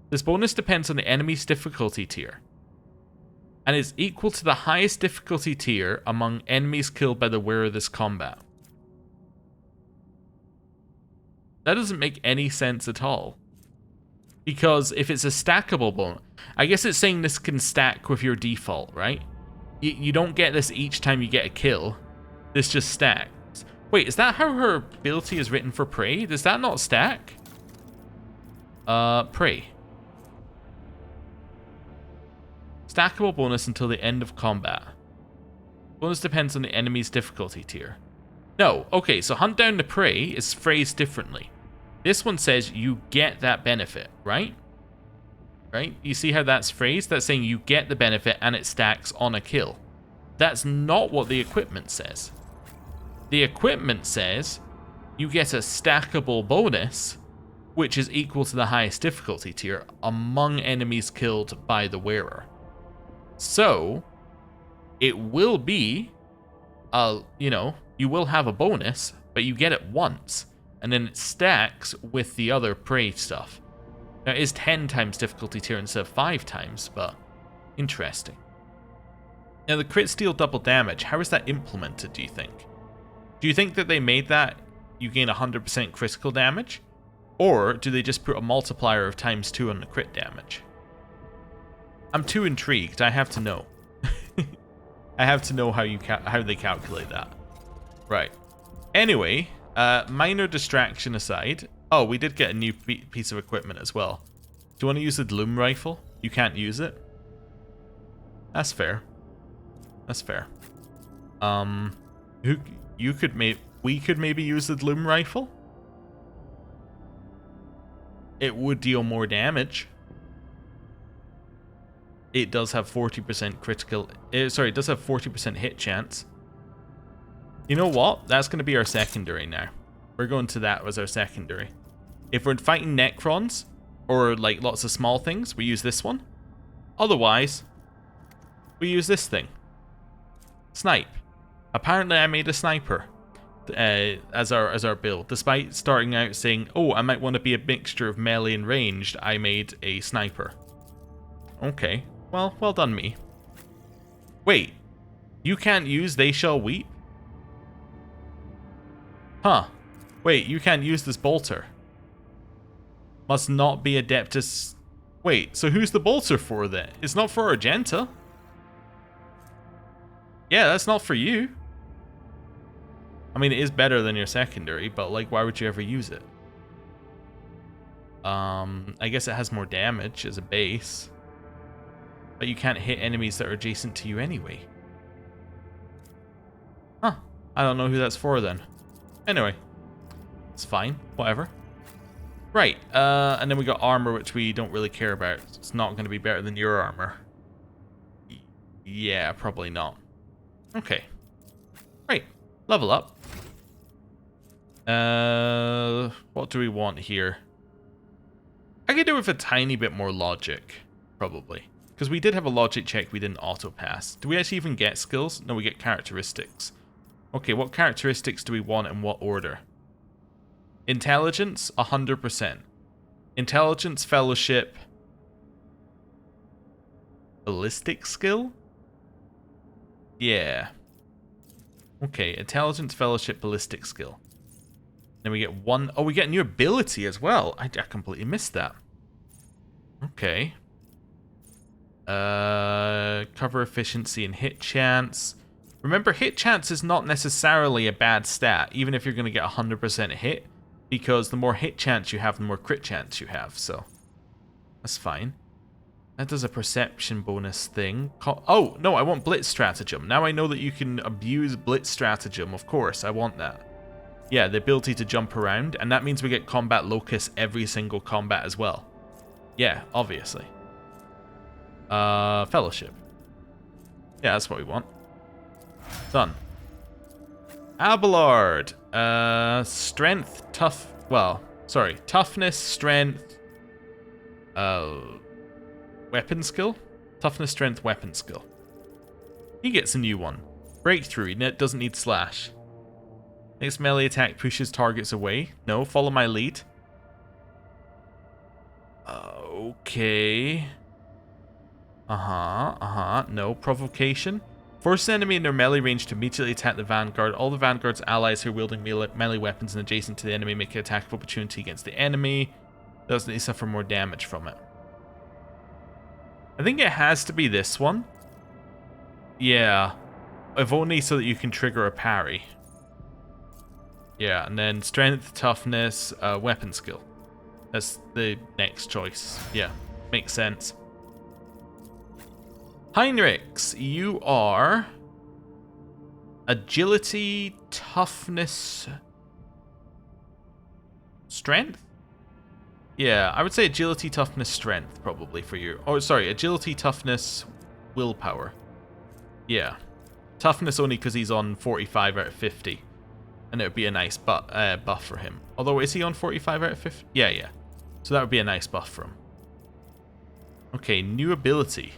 S1: This bonus depends on the enemy's difficulty tier and is equal to the highest difficulty tier among enemies killed by the wearer of this combat. That doesn't make any sense at all. Because if it's a stackable bonus, I guess it's saying this can stack with your default, right? You don't get this each time you get a kill. This just stacks. Wait, is that how her ability is written for prey? Does that not stack? Prey. Stackable bonus until the end of combat. Bonus depends on the enemy's difficulty tier. No, okay, so hunt down the prey is phrased differently. This one says you get that benefit, right? Right? You see how that's phrased? That's saying you get the benefit and it stacks on a kill. That's not what the equipment says. The equipment says you get a stackable bonus, which is equal to the highest difficulty tier among enemies killed by the wearer. So, it will be, you will have a bonus, but you get it once, and then it stacks with the other prey stuff. Now, it is 10 times difficulty tier instead of 5 times, but interesting. Now, the crit steal double damage, how is that implemented, do you think? Do you think that they made that you gain 100% critical damage? Or do they just put a multiplier of ×2 on the crit damage? I'm too intrigued. I have to know. I have to know how they calculate that. Right. Anyway, minor distraction aside. Oh, we did get a new piece of equipment as well. Do you want to use the Gloom Rifle? You can't use it? That's fair. That's fair. We could maybe use the Gloom Rifle? It would deal more damage. It does have 40% critical... sorry, it does have 40% hit chance. You know what? That's going to be our secondary now. We're going to that as our secondary. If we're fighting Necrons, or like lots of small things, we use this one. Otherwise, we use this thing. Snipe. Apparently I made a sniper as our build. Despite starting out saying, oh, I might want to be a mixture of melee and ranged, I made a sniper. Okay. Well done me. Wait. You can't use They Shall Weep? Huh. Wait, you can't use this bolter. Must not be Adeptus... Wait, so who's the bolter for then? It's not for Argenta. Yeah, that's not for you. I mean, it is better than your secondary, but like, why would you ever use it? I guess it has more damage as a base. But you can't hit enemies that are adjacent to you anyway. Huh. I don't know who that's for then. Anyway. It's fine. Whatever. Right. And then we got armor, which we don't really care about. It's not going to be better than your armor. Yeah, probably not. Okay. Right. Level up. What do we want here? I could do with a tiny bit more logic, probably. Because we did have a logic check we didn't auto-pass. Do we actually even get skills? No, we get characteristics. Okay, what characteristics do we want in what order? Intelligence, 100%. Intelligence, fellowship. Ballistic skill? Yeah. Okay, intelligence, fellowship, ballistic skill. Then we get one... Oh, we get a new ability as well. I completely missed that. Okay. Cover efficiency and hit chance. Remember, hit chance is not necessarily a bad stat, even if you're going to get 100% hit, because the more hit chance you have, the more crit chance you have, so that's fine. That does a perception bonus thing. Oh, no, I want Blitz Stratagem. Now I know that you can abuse Blitz Stratagem, of course, I want that. Yeah, the ability to jump around, and that means we get Combat Locus every single combat as well. Yeah, obviously. Fellowship. Yeah, that's what we want. Done. Abelard. Strength, toughness, strength. Weapon skill? Toughness, strength, weapon skill. He gets a new one. Breakthrough. It doesn't need slash. Next melee attack pushes targets away. No, follow my lead. Okay. No, provocation. Force an enemy in their melee range to immediately attack the vanguard. All the vanguard's allies who are wielding melee weapons and adjacent to the enemy make an attack of opportunity against the enemy. Thus, they suffer more damage from it. I think it has to be this one. Yeah. If only so that you can trigger a parry. Yeah, and then strength, toughness, weapon skill. That's the next choice. Yeah, makes sense. Heinrichs, you are agility, toughness, strength? Yeah, I would say agility, toughness, strength probably for you. Oh, sorry, agility, toughness, willpower. Yeah. Toughness only because he's on 45 out of 50. And it would be a nice buff for him. Although, is he on 45 out of 50? Yeah. So that would be a nice buff for him. Okay, new ability.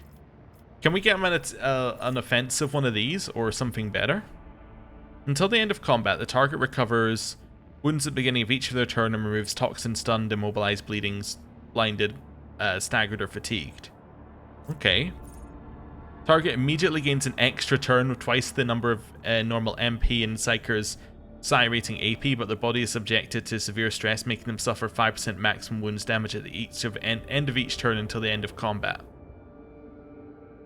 S1: Can we get him an offensive one of these, or something better? Until the end of combat, the target recovers wounds at the beginning of each of their turn and removes toxin, stunned, immobilized, bleeding, blinded, staggered, or fatigued. Okay. Target immediately gains an extra turn with twice the number of normal MP and Psyker's psi rating AP, but their body is subjected to severe stress, making them suffer 5% maximum wounds damage at the end of each turn until the end of combat.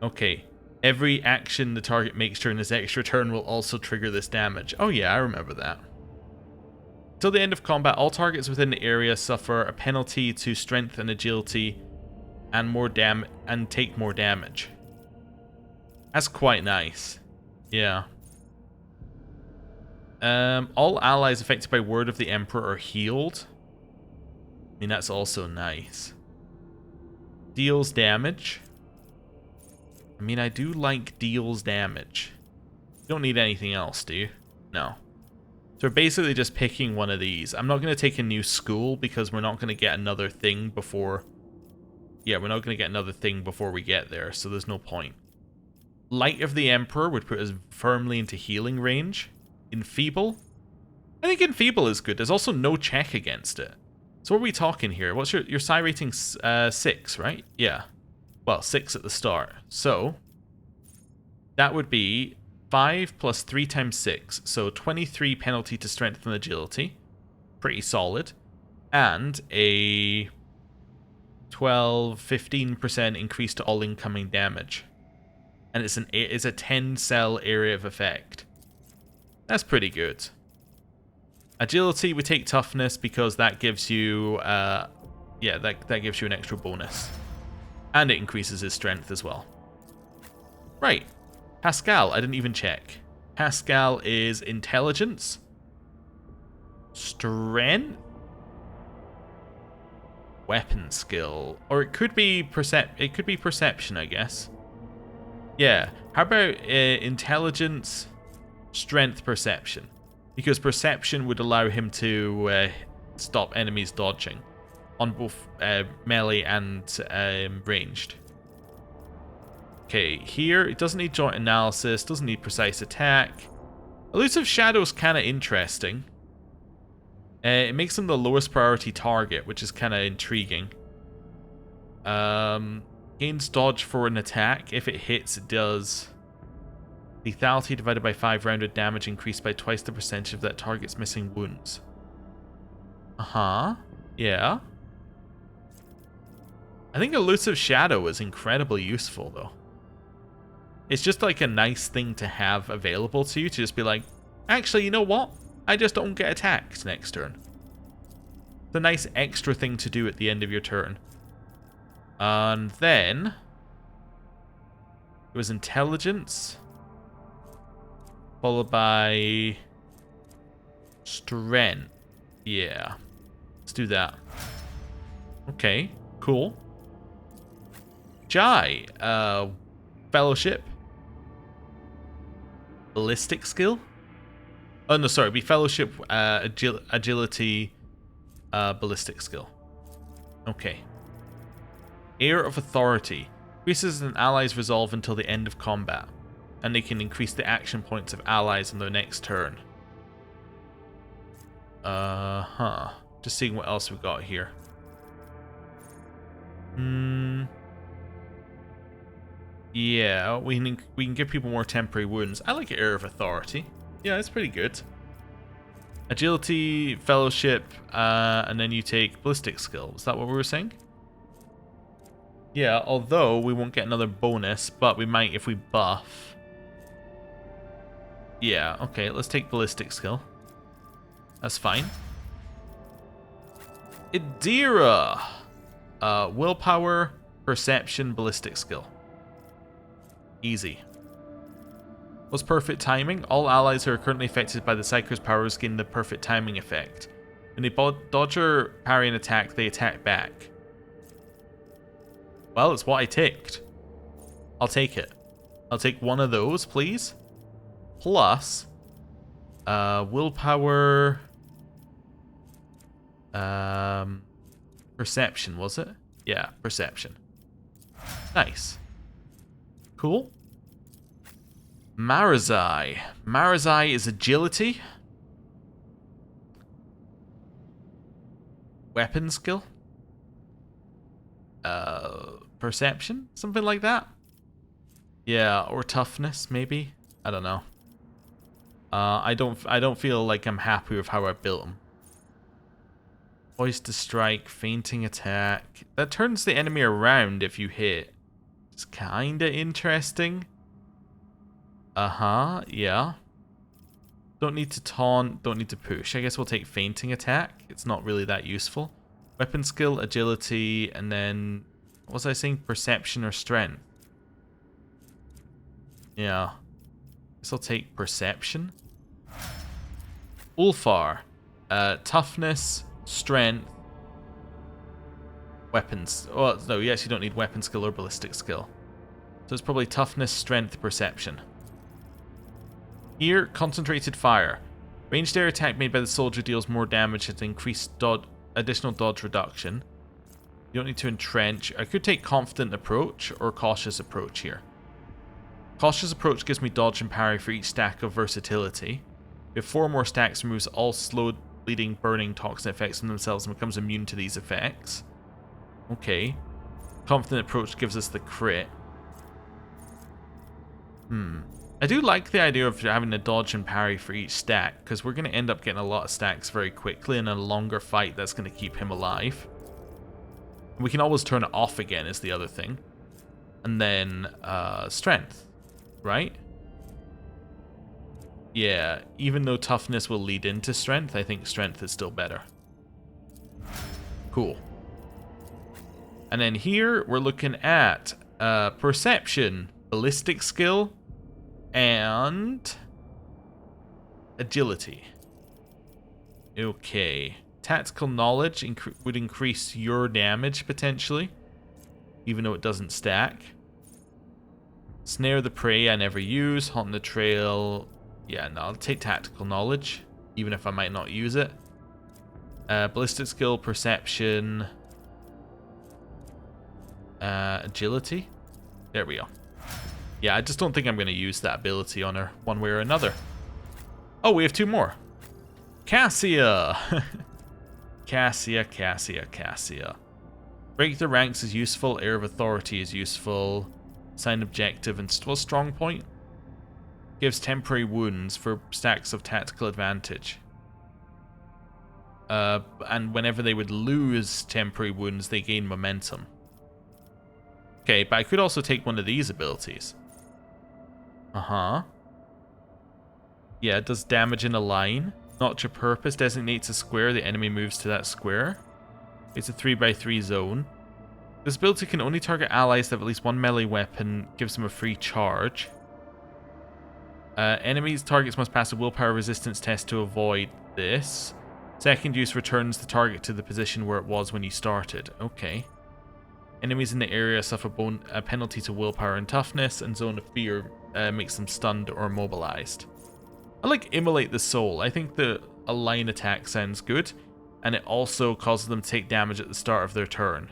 S1: Okay. Every action the target makes during this extra turn will also trigger this damage. Oh yeah, I remember that. Till the end of combat, all targets within the area suffer a penalty to strength and agility and take more damage. That's quite nice. Yeah. All allies affected by Word of the Emperor are healed. I mean, that's also nice. Deals damage. I mean, I do like deals damage. You don't need anything else, do you? No. So we're basically just picking one of these. I'm not going to take a new school because we're not going to get another thing before... Yeah, we're not going to get another thing before we get there, so there's no point. Light of the Emperor would put us firmly into healing range. Enfeeble? I think Enfeeble is good. There's also no check against it. So what are we talking here? What's your psi rating? 6, right? Yeah. Well, 6 at the start. So that would be 5 plus 3 times 6. So 23 penalty to strength and agility. Pretty solid. And a 15% increase to all incoming damage. And it's a 10 cell area of effect. That's pretty good. Agility, we take toughness because that gives you, that gives you an extra bonus. And it increases his strength as well. Right. Pascal, I didn't even check. Pascal is intelligence. Strength. Weapon skill. Or it could be perception, I guess. Yeah. How about intelligence, strength, perception? Because perception would allow him to stop enemies dodging on both melee and ranged. Okay, here it doesn't need joint analysis, doesn't need precise attack. Elusive Shadow is kind of interesting. It makes him the lowest priority target, which is kind of intriguing. Gains dodge for an attack. If it hits, it does lethality divided by 5 rounded damage increased by twice the percentage of that target's missing wounds. Yeah. I think Elusive Shadow is incredibly useful, though. It's just like a nice thing to have available to you, to just be like, actually, you know what? I just don't get attacked next turn. It's a nice extra thing to do at the end of your turn. And then it was intelligence, followed by strength. Yeah. Let's do that. Okay, cool. Jai, fellowship. Ballistic skill? Oh, no, sorry. It'd be fellowship, agility, ballistic skill. Okay. Air of Authority. Increases an ally's resolve until the end of combat. And they can increase the action points of allies on their next turn. Just seeing what else we've got here. Yeah, we can give people more temporary wounds. I like Air of Authority. Yeah, it's pretty good. Agility, fellowship, and then you take ballistic skill. Is that what we were saying? Yeah, although we won't get another bonus, but we might if we buff. Yeah, okay, let's take ballistic skill. That's fine. Idira. Willpower, perception, ballistic skill. Easy. What's perfect timing? All allies who are currently affected by the Psyker's powers gain the perfect timing effect. When they dodge or parry an attack, they attack back. Well, it's what I ticked. I'll take it. I'll take one of those, please. Plus, willpower, perception, was it? Yeah, perception. Nice. Cool. Marazai. Marazai is agility. Weapon skill. Perception? Something like that? Yeah, or toughness, maybe? I don't know. I don't feel like I'm happy with how I built them. Poised to strike, fainting attack. That turns the enemy around if you hit. It's kinda interesting. Yeah. Don't need to taunt, don't need to push. I guess we'll take fainting attack. It's not really that useful. Weapon skill, agility, and then... what was I saying? Perception or strength? Yeah. Guess I'll take perception. Ulfar. Toughness, strength, weapons. Oh, no, you actually don't need weapon skill or ballistic skill. So it's probably toughness, strength, perception. Here, concentrated fire. Ranged air attack made by the soldier deals more damage at increased additional dodge reduction. You don't need to entrench. I could take confident approach or cautious approach here. Cautious approach gives me dodge and parry for each stack of versatility. If 4 more stacks, removes all slow, bleeding, burning, toxin effects from themselves and becomes immune to these effects. Okay. Confident approach gives us the crit. I do like the idea of having a dodge and parry for each stack, because we're going to end up getting a lot of stacks very quickly in a longer fight that's going to keep him alive. We can always turn it off again is the other thing. And then strength, right? Yeah, even though toughness will lead into strength, I think strength is still better. Cool. And then here we're looking at perception, ballistic skill, and agility. Okay. Tactical knowledge would increase your damage potentially, even though it doesn't stack. Snare the prey I never use. Haunt the trail. Yeah, no, I'll take tactical knowledge, even if I might not use it. Ballistic skill, perception, agility. There we go. Yeah, I just don't think I'm going to use that ability on her one way or another. Oh, we have 2 more. Cassia. Cassia. Break the ranks is useful. Air of authority is useful. Sign objective and strong point. Gives temporary wounds for stacks of tactical advantage. And whenever they would lose temporary wounds, they gain momentum. Okay, but I could also take one of these abilities. Yeah, it does damage in a line. Not your purpose. Designates a square. The enemy moves to that square. It's a 3x3 zone. This ability can only target allies that have at least 1 melee weapon. Gives them a free charge. Enemies targets must pass a willpower resistance test to avoid this. Second use returns the target to the position where it was when you started. Okay. Enemies in the area suffer a penalty to willpower and toughness, and Zone of Fear makes them stunned or immobilized. I like Immolate the Soul. I think a line attack sounds good, and it also causes them to take damage at the start of their turn.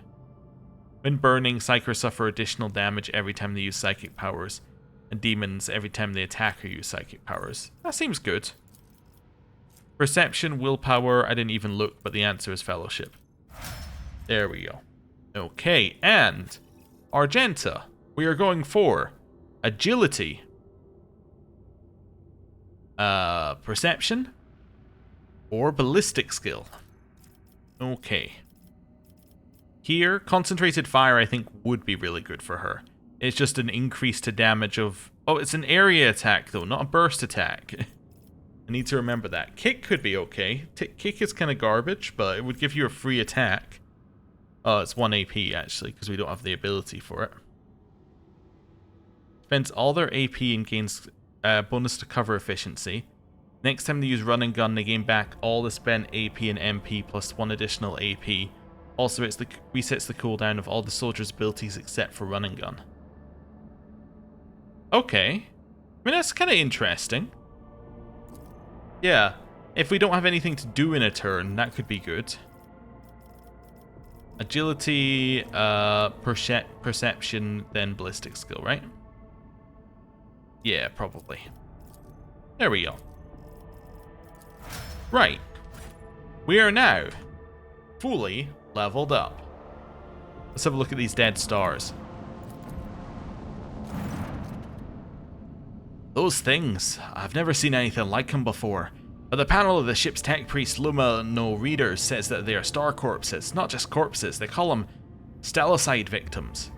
S1: When burning, Psychers suffer additional damage every time they use psychic powers, and demons every time they attack or use psychic powers. That seems good. Perception, willpower, I didn't even look, but the answer is Fellowship. There we go. Okay, and Argenta, we are going for agility, perception, or ballistic skill. Okay. Here, concentrated fire I think would be really good for her. It's just an increase to damage of... oh, it's an area attack though, not a burst attack. I need to remember that. Kick could be okay. Kick is kind of garbage, but it would give you a free attack. Oh, it's 1 AP actually, because we don't have the ability for it. Spends all their AP and gains bonus to cover efficiency. Next time they use run and gun, they gain back all the spent AP and MP plus 1 additional AP. Also, resets the cooldown of all the soldiers' abilities except for run and gun. Okay. I mean, that's kind of interesting. Yeah. If we don't have anything to do in a turn, that could be good. Agility, perception, then ballistic skill, right? Yeah, probably. There we go. Right. We are now fully leveled up. Let's have a look at these dead stars. Those things, I've never seen anything like them before. But the panel of the ship's tech priest Lumino readers says that they are star corpses, not just corpses, they call them stellicide victims.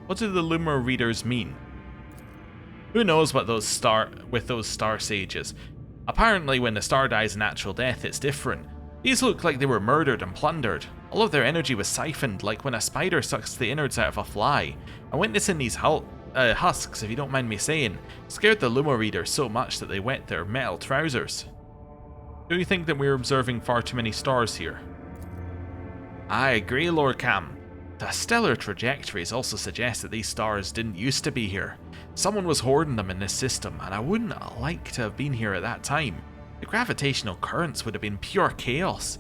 S1: What do the Lumino readers mean? Who knows what those star sages? Apparently when the star dies a natural death, it's different. These look like they were murdered and plundered. All of their energy was siphoned, like when a spider sucks the innards out of a fly. And witnessing these husks, if you don't mind me saying, scared the Lumino readers so much that they wet their metal trousers. Do you think that we're observing far too many stars here? I agree, Lord Cam. The stellar trajectories also suggest that these stars didn't used to be here. Someone was hoarding them in this system, and I wouldn't like to have been here at that time. The gravitational currents would have been pure chaos.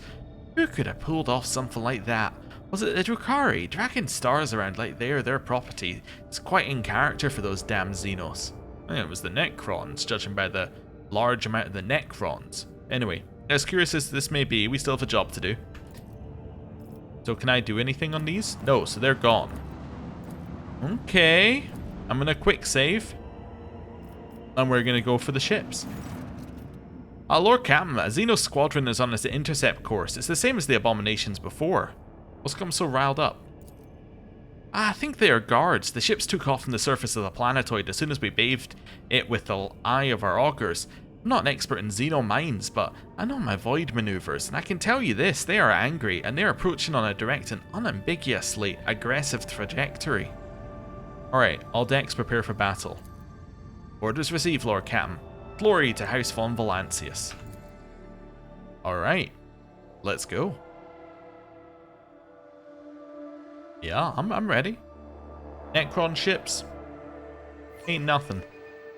S1: Who could have pulled off something like that? Was it the Drukhari? Dragging stars around like they are their property is quite in character for those damn Xenos. I think it was the Necrons, judging by the large amount of the Necrons. Anyway, as curious as this may be, we still have a job to do. So can I do anything on these? No, so they're gone. Okay. I'm gonna quick save. And we're gonna go for the ships. Lord Captain, a Xenos squadron is on its intercept course. It's the same as the abominations before. What's come so riled up? I think they are guards. The ships took off from the surface of the planetoid as soon as we bathed it with the eye of our augurs. I'm not an expert in Xeno minds, but I know my void maneuvers, and I can tell you this, they are angry, and they are approaching on a direct and unambiguously aggressive trajectory. Alright, all decks prepare for battle. Orders received, Lord Captain. Glory to House von Valancius. Alright, let's go. Yeah, I'm ready. Necron ships. Ain't nothing.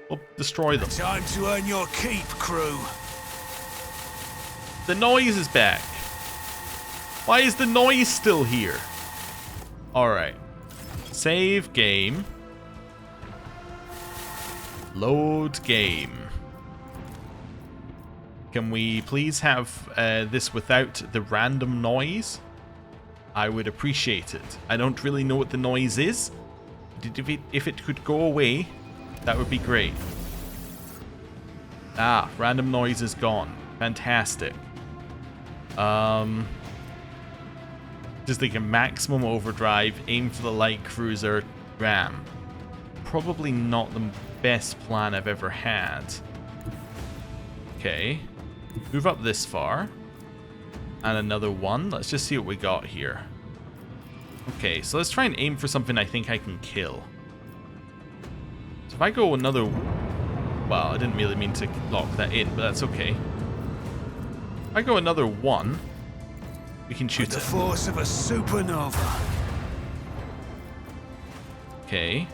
S1: We'll destroy them.
S4: Time to earn your keep, crew.
S1: The noise is back. Why is the noise still here? Alright. Save game. Load game. Can we please have this without the random noise? I would appreciate it. I don't really know what the noise is. If it could go away, that would be great. Ah, random noise is gone. Fantastic. Just like a maximum overdrive, aim for the light cruiser, ram. Probably not the best plan I've ever had. Okay. Move up this far. And another one. Let's just see what we got here. Okay, so let's try and aim for something I think I can kill. So if I go another... Well, I didn't really mean to lock that in, but that's okay. If I go another one, we can shoot
S4: The
S1: it.
S4: force of a supernova.
S1: Okay.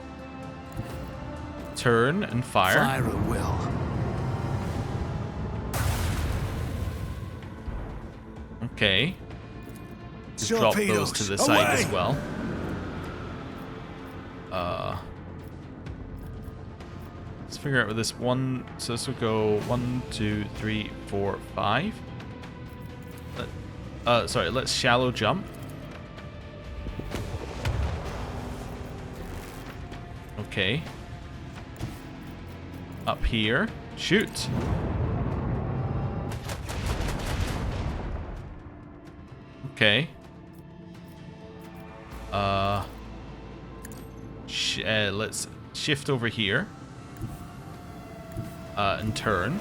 S1: Turn and fire.
S4: Fire at will.
S1: Okay. Just drop those to the side as well. Let's figure out where this one. So this will go 1, 2, 3, 4, 5. Sorry, let's shallow jump. Okay. Up here. Shoot. Okay. Let's shift over here. And turn.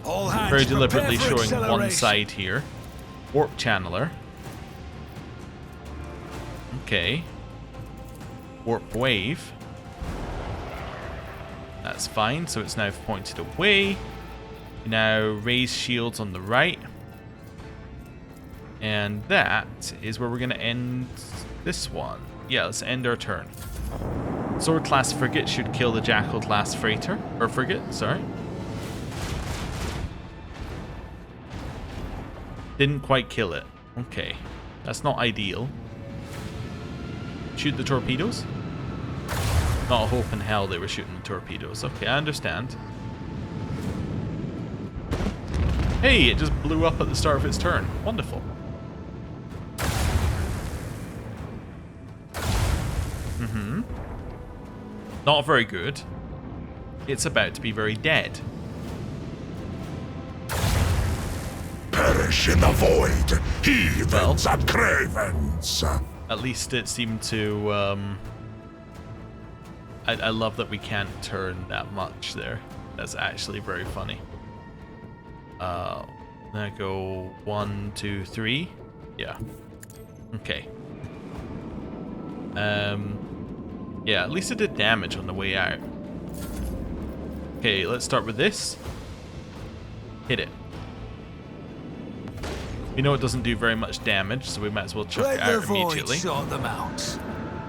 S4: All hands
S1: Very deliberately
S4: prepare for
S1: showing one
S4: acceleration.
S1: side here. Warp channeler. Okay. Warp wave. That's fine, so it's now pointed away. Now raise shields on the right. And that is where we're going to end this one. Yeah, let's end our turn. Sword class frigate should kill the Jackal class freighter. Or frigate, sorry. Didn't quite kill it. Okay. That's not ideal. Shoot the torpedoes? Not a hope in hell they were shooting the torpedoes. Okay, I understand. Hey, it just blew up at the start of its turn. Wonderful. Not very good. it's about to be very dead.
S5: Perish in the void, heathens and cravens.
S1: At least it seemed to, I love that we can't turn that much there. That's actually very funny. Then I go 1, 2, 3. Yeah. Okay. Yeah, at least it did damage on the way out. Okay, let's start with this. Hit it. We know it doesn't do very much damage, so we might as well chuck it out immediately.
S4: Sort them out.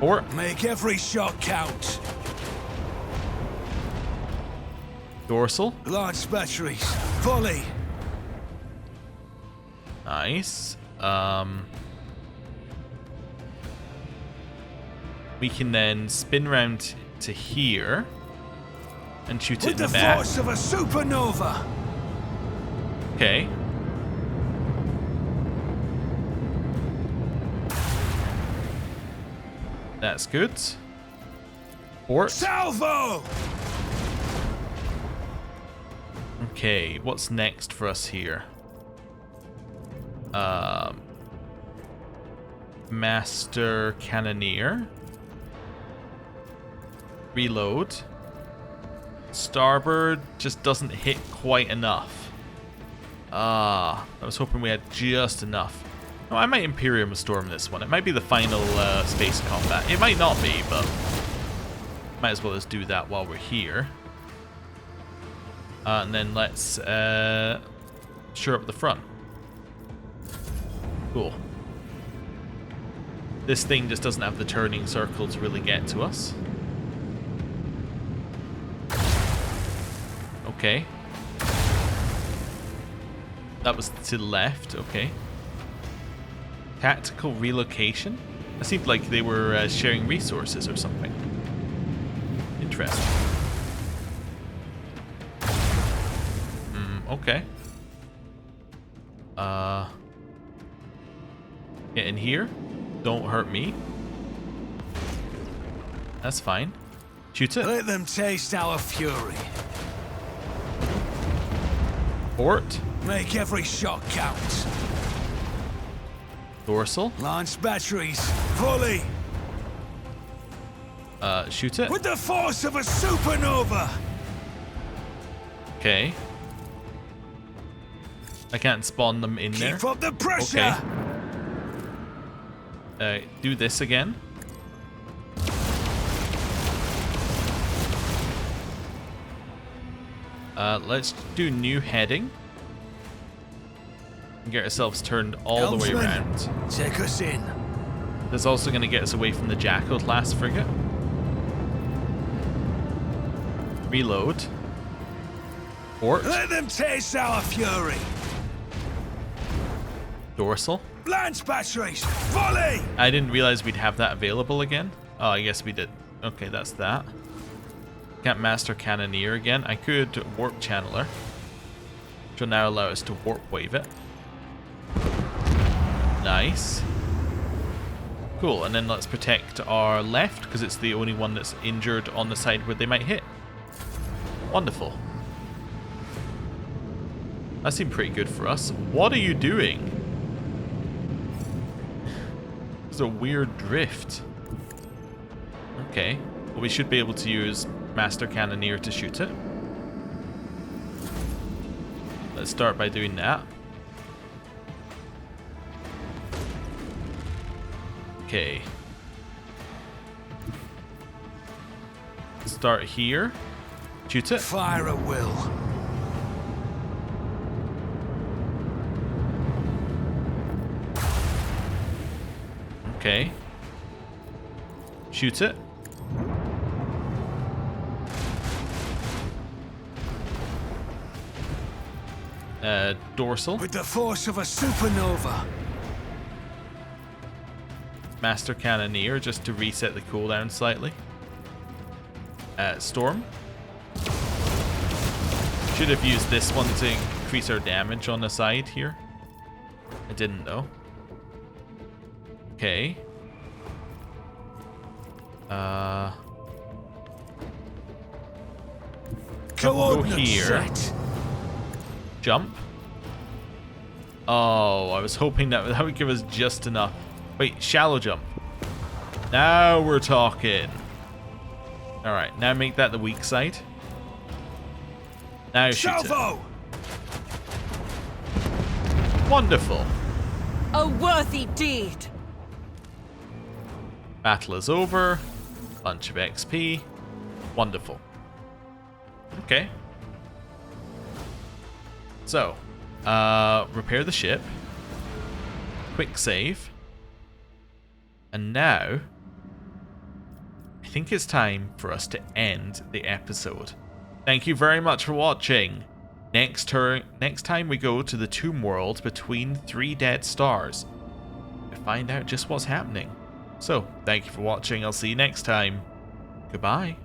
S1: Or
S4: Make every shot count.
S1: dorsal.
S4: Large batteries. Volley.
S1: Nice. We can then spin round to here and shoot it
S4: With
S1: in the
S4: the
S1: back.
S4: force of a supernova.
S1: Okay. That's good. Port.
S4: Salvo!
S1: Okay, what's next for us here? Master Cannoneer. Reload. Starboard just doesn't hit quite enough. I was hoping we had just enough. No, I might Imperium Storm this one. It might be the final space combat. It might not be, but might as well just do that while we're here. And then let's shore up the front. Cool. This thing just doesn't have the turning circle to really get to us. Okay. That was to the left, okay. Tactical relocation? It seemed like they were sharing resources or something. Interesting. Okay. Get in here. Don't hurt me. That's fine. Shoot it.
S4: Let them taste our fury.
S1: Port.
S4: Make every shot count.
S1: Dorsal.
S4: Launch batteries. Volley.
S1: Shoot it.
S4: With the force of a supernova.
S1: Okay. I can't spawn them in there.
S4: Keep up the pressure.
S1: Okay. Do this again. Let's do new heading. And get ourselves turned all the way around.
S4: Take us in.
S1: That's also going to get us away from the Jackal class frigate. Reload. Port.
S4: Let them taste our fury.
S1: Dorsal.
S4: Launch batteries. Volley.
S1: I didn't realize we'd have that available again. Oh, I guess we did. Okay, that's that. Can't Master Cannoneer again. I could Warp Channeler, which will now allow us to Warp Wave it. Nice. Cool, and then let's protect our left, because it's the only one that's injured on the side where they might hit. Wonderful. That seemed pretty good for us. What are you doing? There's a weird drift. Okay. Well, we should be able to use Master Cannoneer to shoot it. Let's start by doing that. Okay. Start here. Shoot it.
S4: Fire at will.
S1: Okay. Shoot it. Dorsal.
S4: With the force of a supernova.
S1: Master Cannoneer, just to reset the cooldown slightly. Storm. Should have used this one to increase our damage on the side here. I didn't though. Okay. Go here. Jump. Oh, I was hoping that would give us just enough. Wait, shallow jump. Now we're talking. Alright, now make that the weak side. Now shoot it. Wonderful.
S2: A worthy deed.
S1: Battle is over. Bunch of XP. Wonderful. Okay. So, repair the ship. Quick save. And now, I think it's time for us to end the episode. Thank you very much for watching. Next time we go to the tomb world between 3 dead stars to find out just what's happening. So, thank you for watching. I'll see you next time. Goodbye.